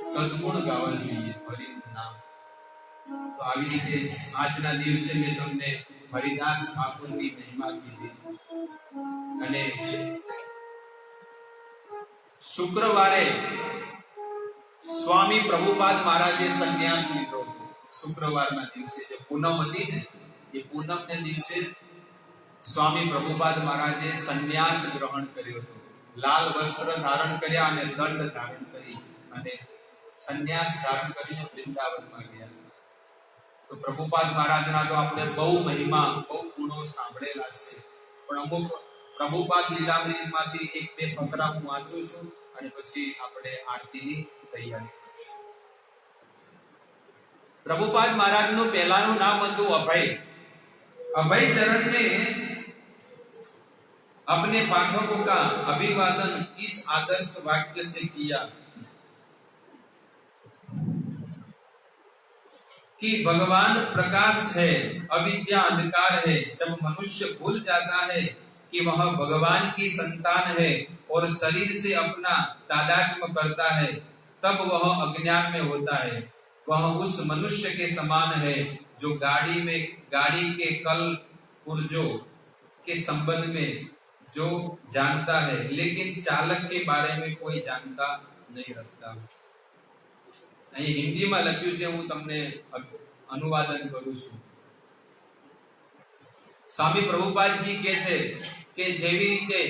સદગુણ ગાવા જોઈએ, હરિનું નામ. તો આવી રીતે આજના દિવસે મેં તમને હરિદાસ ઠાકોરની મહિમા કીધી અને શુક્રવારે સ્વામી પ્રભુપાદ મહારાજે સંન્યાસ લીધો. શુક્રવારના દિવસે જે પૂનમ હતી ને એ પૂનમને દિવસે સ્વામી પ્રભુપાદ મહારાજે સંન્યાસ ગ્રહણ કર્યો હતો. લાલ વસ્ત્ર ધારણ કર્યા અને દંડ ધારણ કરી અને સંન્યાસ ધારણ કરીને વૃંદાવનમાં ગયા. તો પ્રભુપાદ મહારાજના તો આપણે બહુ મહિમા, બહુ ગુણો સાંભળેલા છે પણ અમુક પ્રભુપાદ લીલામૃતમાંથી એક બે ફકરા હું વાંચું છું અને પછી આપણે આરતીની તૈયારી કરીશું. प्रभुपाद महाराज નું પહેલાનું નામ હતું અભય. अभय चरण ने अपने पाठकों का अभिवादन इस आदर्श वाक्य से किया कि भगवान प्रकाश है, अविद्या अंधकार है. जब मनुष्य भूल जाता है कि वह भगवान की संतान है और शरीर से अपना तादात्म्य करता है तब वह अज्ञान में होता है. वह उस मनुष्य के समान है जो गाड़ी के कल पुर्जों के संबंध में जो जानता है लेकिन चालक के बारे में कोई जानता नहीं रखता. અહીં હિન્દીમાં લખ્યું છે, હું તમને અનુવાદન કરું છું. સ્વામી પ્રભુપાદજી કહે છે કે જેવી રીતે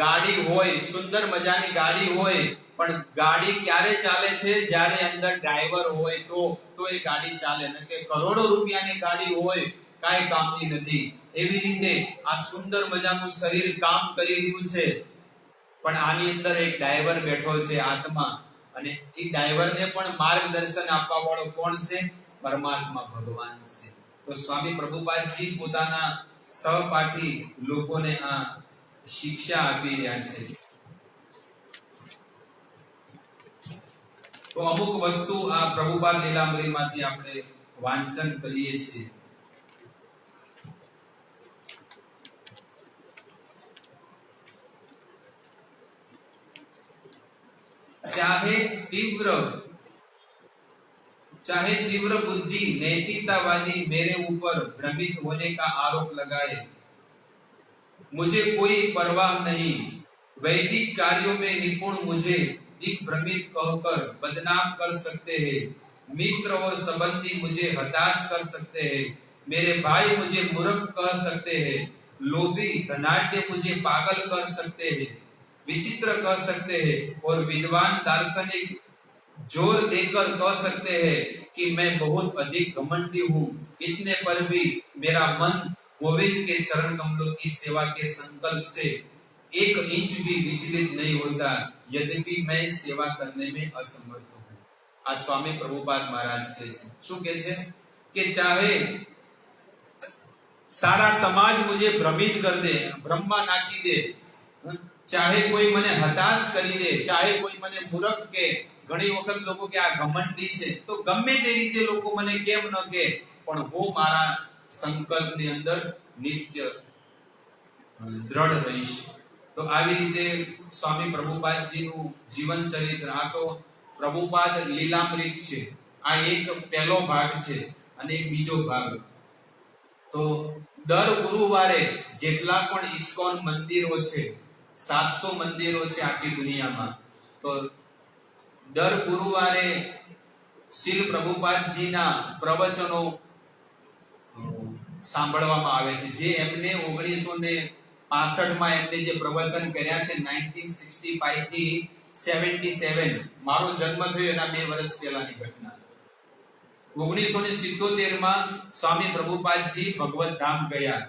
ગાડી હોય, સુંદર મજાની ગાડી હોય, પણ ગાડી ક્યારે ચાલે છે? જ્યારે અંદર ડ્રાઈવર હોય તો એ ગાડી ચાલે. ન કે કરોડો રૂપિયાની ગાડી હોય, કાંઈ કામની નથી. એવી રીતે આ સુંદર મજાનું શરીર કામ કરી રહ્યું છે, પણ આની અંદર એક ડ્રાઈવર બેઠો છે, આત્મા. અને એ ડ્રાઈવરને પણ માર્ગદર્શન આપવા વાળો કોણ છે? પરમાત્મા ભગવાન છે. તો સ્વામી પ્રભુપાદજી પોતાના સહપાઠી લોકોને આ શિક્ષા આપી રહ્યા છે. તો અમુક વસ્તુ આ પ્રભુપાદ લીલામૃતમાંથી આપણે વાંચન કરીએ છીએ. चाहे तीव्र बुद्धि नैतिकतावादी मेरे ऊपर भ्रमित होने का आरोप लगाए, मुझे कोई परवाह नहीं. वैदिक कार्यों में निपुण मुझे दिग्भ्रमित कहकर बदनाम कर सकते हैं. मित्र और संबंधी मुझे हताश कर सकते हैं. मेरे भाई मुझे मूर्ख कह सकते हैं. लोभी धनाढ्य मुझे पागल कर सकते हैं, विचित्र कह सकते हैं. और विद्वान दार्शनिक जोर देकर कह सकते हैं कि मैं बहुत अधिक घमंडी हूँ. इतने पर भी मेरा मन गोविंद के चरण कमलों की सेवा के संकल्प से 1 इंच भी विचलित नहीं होता, यद्यपि मैं सेवा करने में असमर्थ हूँ. आ स्वामी प्रभुपाद महाराज કહે છે. શું કહે છે? કે ચાહે सारा समाज मुझे भ्रमित कर दे, ब्रह्मा नाखी दे, चाहे कोई मने हताश करी दे, चाहे कोई मने मूर्ख के, ઘણી વખત લોકો કે આ ઘમંડી છે, તો ગમે તે રીતે લોકો મને કેમ ન કે, પણ હું મારા સંકલ્પની અંદર નિત્ય દ્રઢ રહીશ. તો આવી રીતે સ્વામી પ્રભુપાદજીનું જીવન ચરિત્ર, આ તો પ્રભુપાદ લીલામૃત છે. આ એક પહેલો ભાગ છે અને એક બીજો ભાગ. તો દર ગુરુવારે જેટલા પણ ઇસ્કોન મંદિરો છે, 700 મંદિરો છે આખી દુનિયામાં, તો દર ગુરુવારે શ્રીલ પ્રભુપાદજીના પ્રવચનો સાંભળવામાં આવે છે. જે એમને 1965 માં એમને જે પ્રવચન કર્યા છે, 1965 થી 77, મારો જન્મ થયો એના 2 વર્ષ પહેલાની ઘટના. 1977 માં સ્વામી પ્રભુપાદજી ભગવત ધામ ગયા.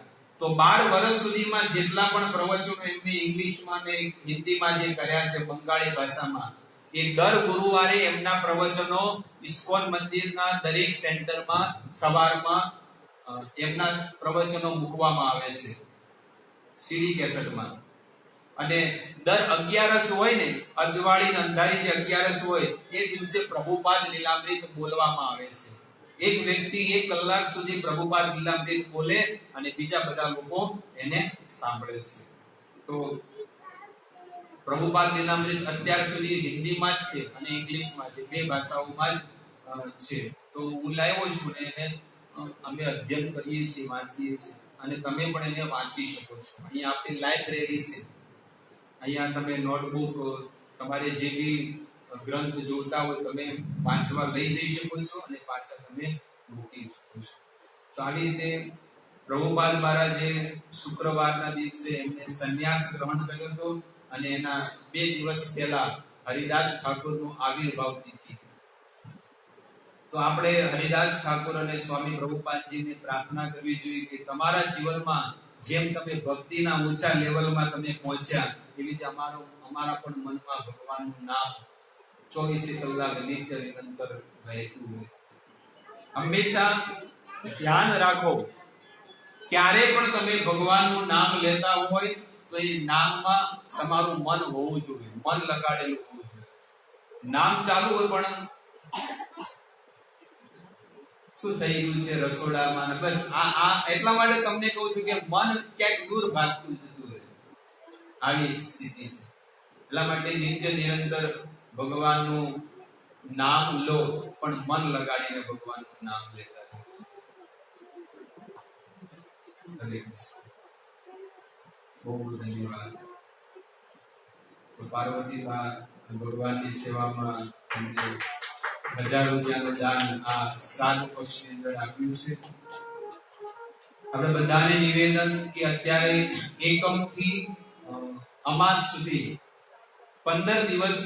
તો 12 વર્ષ સુધીમાં જેટલા પણ પ્રવચનો એમને ઇંગ્લિશમાં ને હિન્દીમાં જે કર્યા છે, બંગાળી ભાષામાં, એ દર ગુરુવારે એમના પ્રવચનો ઇસ્કોન મંદિરના દરેક સેન્ટરમાં સવારમાં એમના પ્રવચનો મૂકવામાં આવે છે સીડી કેસેટમાં. અને દર 11 હોય ને, અદવાળી અંધારી જે 11 હોય, એ દિવસે પ્રભુપાદ લીલામૃત બોલવામાં આવે છે. એક વ્યક્તિ 1 કલાક સુધી પ્રભુપાદ લીલામૃત બોલે અને બીજા બધા લોકો એને સાંભળે છે. તો પ્રભુપાદ લીલામૃત અત્યાર સુધી હિન્દીમાં જ છે અને ઇંગ્લિશમાં છે, 2 ભાષાઓમાં જ છે. તો હું લાવ્યો છું ને એને અમે અધ્યયન કરીએ છીએ, વાંચીએ છીએ, અને તમે પણ એને વાંચી શકો છો. અહીંયા આપણી લાઇબ્રેરી છે. અહીંયા તમે નોટબુક, તમારે જે બી ગ્રંથ જોતા હોય તમે વાંચવા લઈ જઈ શકો છો અને પાછા તમે મૂકી શકો છો. તો આવી રીતે પ્રભુપાદ મહારાજે શુક્રવારના દિવસે એમને સંન્યાસ ગ્રહણ કર્યો હતો, અને એના 2 દિવસ પહેલા હરિદાસ ઠાકોરનું આવિર્ભાવ તિથિ. તો આપણે હરિદાસ ઠાકોર અને સ્વામી પ્રભુપાદજીને પ્રાર્થના કરવી જોઈએ કે તમારા જીવનમાં જેમ તમે ભક્તિના ઊંચા લેવલમાં તમે પહોંચ્યા, એવી રીતે અમારા પણ મનમાં ભગવાનનું નામ 24 કલાક નિત્ય નિરંતર રહેતું હોય. હંમેશા ધ્યાન રાખો, ક્યારે પણ તમે ભગવાનનું નામ લેતા હોય તો એ નામમાં તમારું મન હોવું જોઈએ, મન લગાડેલું હોવું જોઈએ. નામ ચાલુ હોય પણ શું થઈ ગયું છે રસોડામાં, બસ આ એટલા માટે તમને કહું છું કે મન ક્યાંક દૂર ભાગતું જતું રહે, આવી સ્થિતિ છે. એટલા માટે નિત્ય નિરંતર ભગવાનનું નામ લો, પણ મન લગાડીને ભગવાનનું નામ લેતા રહો. બહુ ધન્યવાદ. તો પાર્વતી ભગવાનની સેવામાં 1000 રૂપિયાનું દાન આ શ્રાદ્ધ પક્ષની અંદર આપ્યું છે. આપણે બધાને નિવેદન કે અત્યારે એકમથી અમાસ સુધી 15 દિવસ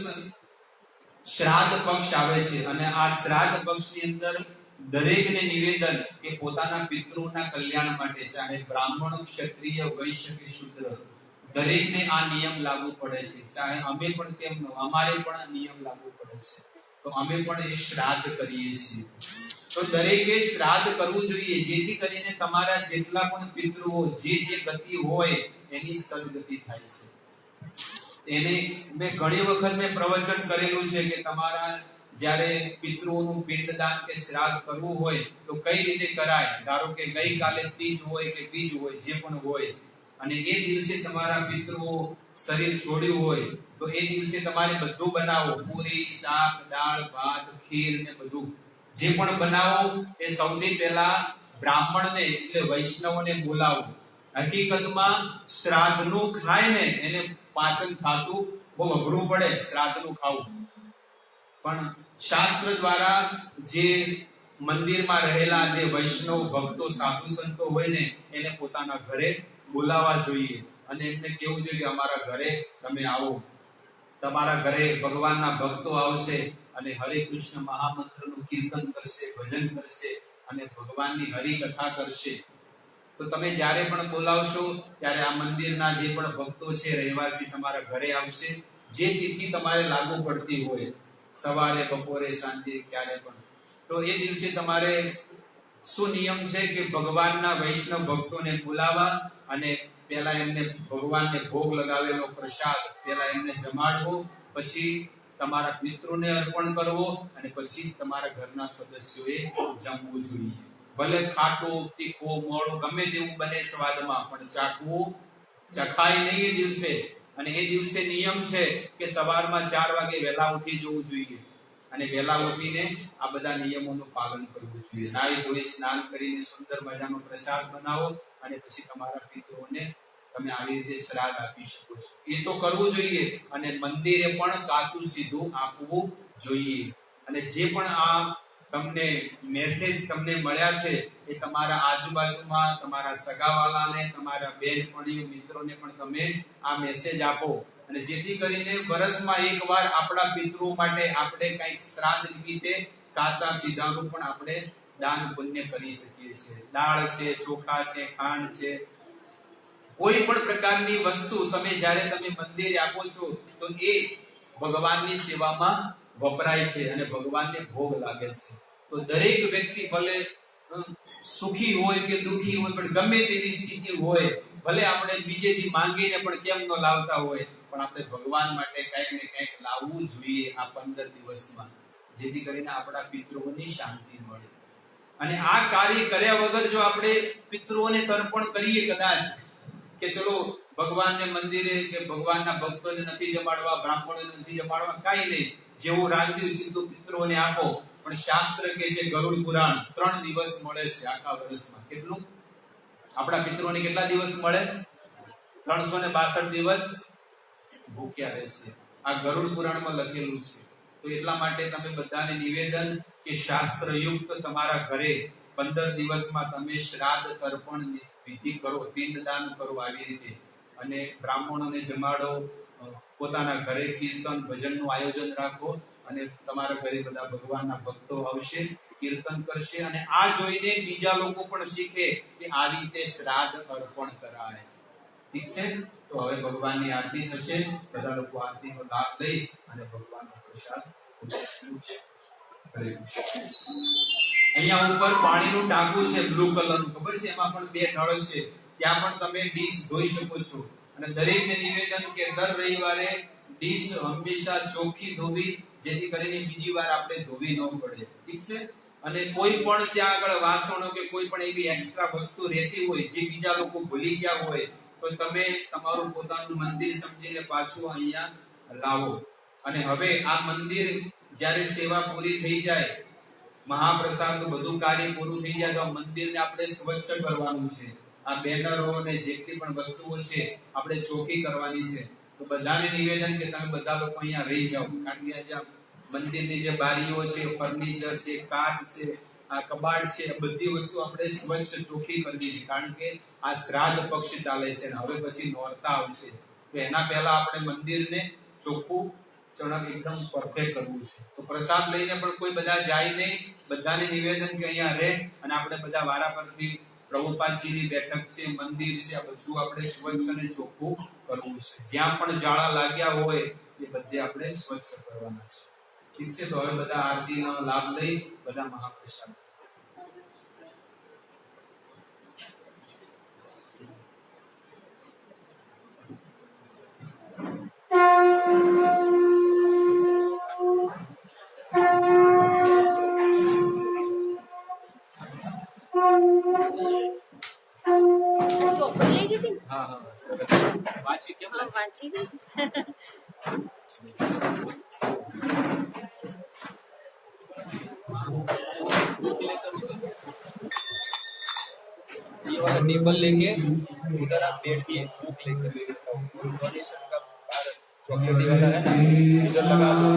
શ્રાદ્ધ પક્ષ આવે છે અને આ શ્રાદ્ધ પક્ષની અંદર દરેકને નિવેદન કે પોતાના પિતૃના કલ્યાણ માટે, ચાહે બ્રાહ્મણ, ક્ષત્રિય, વૈશ્ય કે શૂદ્ર, દરેકને આ નિયમ લાગુ પડે છે. ચાહે અમે પણ કેમ ન, અમારે પણ આ નિયમ લાગુ પડે છે. તો અમે પણ એ શ્રાદ્ધ કરીએ છીએ. તો દરેકે શ્રાદ્ધ કરવું જોઈએ, જેથી કરીને તમારા જેટલા પણ પિતૃઓ જે ગતિ હોય એની સદગતિ થાય છે. એને મેં ઘણી વખત મેં પ્રવચન કરેલું છે કે તમારા જ્યારે પિતૃઓનું પિંડદાન કે શ્રાદ્ધ કરવું હોય તો કઈ રીતે કરાય. ધારો કે ગઈકાલે તીજ હોય કે બીજ હોય, જે પણ હોય, અને એ દિવસે તમારા પિતૃઓ શરીર છોડ્યું હોય તો એ દિવસે તમારે બધું બનાવો, પૂરી, શાક, દાળ, ભાત, ખીર ને બધું જે પણ બનાવો એ સૌથી પહેલા બ્રાહ્મણને એટલે વૈષ્ણવને બોલાવો. હકીકતમાં શ્રાદ્ધનું ખાય ને એને પાચન થાતું બહુ અઘરું પડે, શ્રાદ્ધનું ખાવું. પણ શાસ્ત્ર દ્વારા જે મંદિરમાં રહેલા જે વૈષ્ણવ ભક્તો, સાધુ સંતો હોય ને એને પોતાના ઘરે બોલાવવા જોઈએ અને એમને કહેવું જોઈએ કે અમારા ઘરે તમે આવો. તમારા ઘરે ભગવાનના ભક્તો આવશે અને હરે કૃષ્ણ મહામંત્રનું કીર્તન કરશે, ભજન કરશે અને ભગવાનની હરિકથા કરશે. તો તમે જ્યારે પણ બોલાવશો ત્યારે આ મંદિરના જે પણ ભક્તો છે, રહેવાસી તમારા ઘરે આવશે. જે તિથિ તમારે લાગુ પડતી હોય, સવારે, બપોરે, સાંજે, ક્યારે પણ, તો એ દિવસે તમારે શું નિયમ છે કે ભગવાનના વૈષ્ણવ ભક્તોને બોલાવવા અને પહેલા એમને ભગવાનને ભોગ લગાવેલો પ્રસાદ પહેલા એમને જમાડવો, પછી તમારા પિતૃને અર્પણ કરવો અને પછી તમારા ઘરના સદસ્યોએ જમવું જોઈએ. ભલે ખાટું, તીખું, મોળું ગમે તેવું બને સ્વાદમાં, પણ ચાખવું ચખાય નહીં એ દિવસે. અને એ દિવસે નિયમ છે કે સવારમાં 4 વાગે વહેલા ઉઠી જવું જોઈએ અને વહેલા ઉઠીને આ બધા નિયમોનું પાલન કરવું જોઈએ. નાહી ધોઈ સ્નાન કરીને સુંદર મજાનો પ્રસાદ બનાવો અને પછી તમારા પિતૃઓને તમે આવી રીતે શ્રાદ્ધ આપી શકો છો. એ તો કરવું જોઈએ અને મંદિરે પણ કાચું સીધું આપવું જોઈએ. અને જે પણ આ તમને મેસેજ તમને મળ્યા છે એ તમારા આજુબાજુમાં તમારા સગાવાલાને, તમારા બહેનપણીઓ, મિત્રોને પણ તમે આ મેસેજ આપો અને જેથી કરીને વર્ષમાં એકવાર આપણા પિતૃઓ માટે આપણે કંઈક શ્રાદ્ધ નિમિત્તે કાચા સીધાનું પણ આપણે દાન પુણ્ય કરી શકીએ છીએ. દાળ છે, ચોખા છે, ખાંડ છે, કોઈ પણ પ્રકારની વસ્તુ તમે જ્યારે તમે મંદિરે આપો છો તો એ ભગવાનની સેવામાં વપરાય છે અને ભગવાનને ભોગ લાગે છે. તો દરેક વ્યક્તિ ભલે સુખી હોય કે દુખી હોય, પણ ગમે તેવી સ્થિતિ હોય, ભલે આપણે બીજેથી માંગીને પણ કેમ ન લાવતા હોય, પણ આપણે ભગવાન માટે કંઈક ને કંઈક લાવવું જોઈએ આ 15 દિવસમાં, જેથી કરીને આપણા પિતૃઓની શાંતિ મળે. અને આ કાર્ય કર્યા વગર જો આપણે પિતૃઓને તર્પણ કરીએ કદાચ કે ચલો ભગવાનને મંદિરે કે ભગવાનના ભક્તોને નથી જમાડવા, બ્રાહ્મણોને નથી જમાડવા, કાંઈ નહીં, જેવું રાંધ્યું સીધું પિતૃઓને આપો. પણ શાસ્ત્ર કે છે, ગરુડ પુરાણ 3 દિવસ મળે છે આખા વર્ષમાં. કેટલું? આપણા પિતૃઓને કેટલા દિવસ મળે? 362 દિવસ ભૂખ્યા રહે છે. આ ગરુડ પુરાણમાં લખેલું છે. તો એટલા માટે તમે બધાને નિવેદન કે શાસ્ત્ર યુક્ત તમારા ઘરે 15 દિવસમાં તમે શ્રાદ્ધ તર્પણ વિધિ કરો, પિંડદાન કરો આવી રીતે, અને બ્રાહ્મણોને જમાડો, પોતાના ઘરે કીર્તન ભજનનું આયોજન રાખો અને તમારા ઘરે બધા ભગવાનના ભક્તો આવશે, કીર્તન કરશે અને આ જોઈને બીજા લોકો પણ શીખે કે આ રીતે શ્રાદ્ધ અર્પણ કરાય. ઠીક છે? તો હવે ભગવાનની આરતી થશે. બધા લોકો આરતીનો લાભ લઈ અને ભગવાનનો પ્રસાદ કરે. અહીંયા ઉપર પાણીનું ટાંકું છે બ્લુ કલરનું, ખબર છે? એમાં પણ 2 નળ છે. ત્યાં પણ તમે ડીશ ધોઈ શકો છો. અને દરેકને નિવેદન કે દર રવિવારે ડીશ હંમેશા ચોખ્ખી ધોવી, જેથી કરીને બીજી વાર આપણે ધોવી ન પડે. ઠીક છે? અને કોઈ પણ ત્યાં આગળ વાસણો કે કોઈ પણ એવી એક્સ્ટ્રા વસ્તુ રહેતી હોય જે બીજા લોકો ભૂલી ગયા હોય તો તમે તમારું પોતાનું મંદિર સમજીને પાછું અહીંયા લાવો. અને હવે આ મંદિર જ્યારે સેવા પૂરી થઈ જાય, મહાપ્રસાદનું બધું કાર્ય પૂરું થઈ જાય તો આ મંદિરને આપણે સ્વચ્છ કરવાનું છે. આ બેનરો અને જેટલી પણ વસ્તુઓ છે આપણે ચોખ્ખી કરવાની છે. તો બધાને નિવેદન કે તમે બધા લોકો અહીંયા રહી જાઓ, કારણ કે અહીંયા મંદિરની જે બારીઓ છે, ફર્નિચર છે, કાચ છે, આ કબાટ છે, આ બધી વસ્તુ આપણે સ્વચ્છ ચોખ્ખી કરવી છે. કારણ કે આ શ્રાદ્ધ પક્ષ ચાલે છે અને હવે પછી નોરતા આવશે. તો તો એના પહેલા આપણે મંદિરને ચોખ્ખું ચણક એકદમ પરફેક્ટ કરવું છે. તો પ્રસાદ લઈને પણ કોઈ બધા જાય નહીં. બધાને નિવેદન કે અહીંયા રહે અને આપણે બધા વારા પરથી પ્રભુપાદજીની બેઠક છે, મંદિર છે, આ બધું આપણે સ્વચ્છ અને ચોખ્ખું કરવું છે. જ્યાં પણ જાળા લાગ્યા હોય એ બધે આપણે સ્વચ્છ કરવાના છે. ઠીક છે. તો હવે બધા આરતીનો લાભ લઈ બધા મહાપ્રસાદ. વાંચી કેમ વાંચી ये वाला टेबल लेके उधर आप बैठिए, बुक लेकर डोनेशन का चॉकलेटी वाला है ना, उधर लगा दो.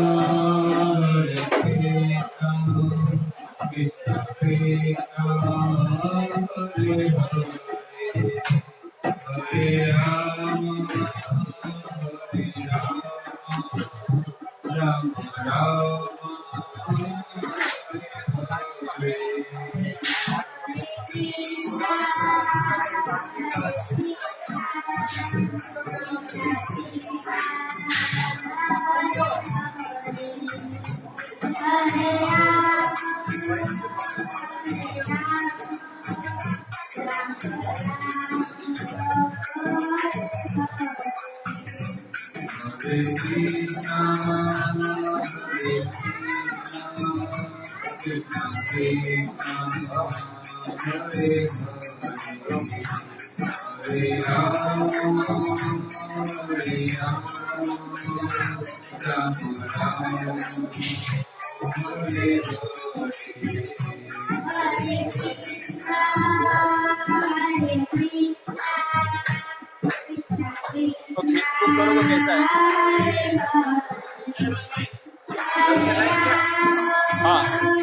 करोगे कैसा है? हाँ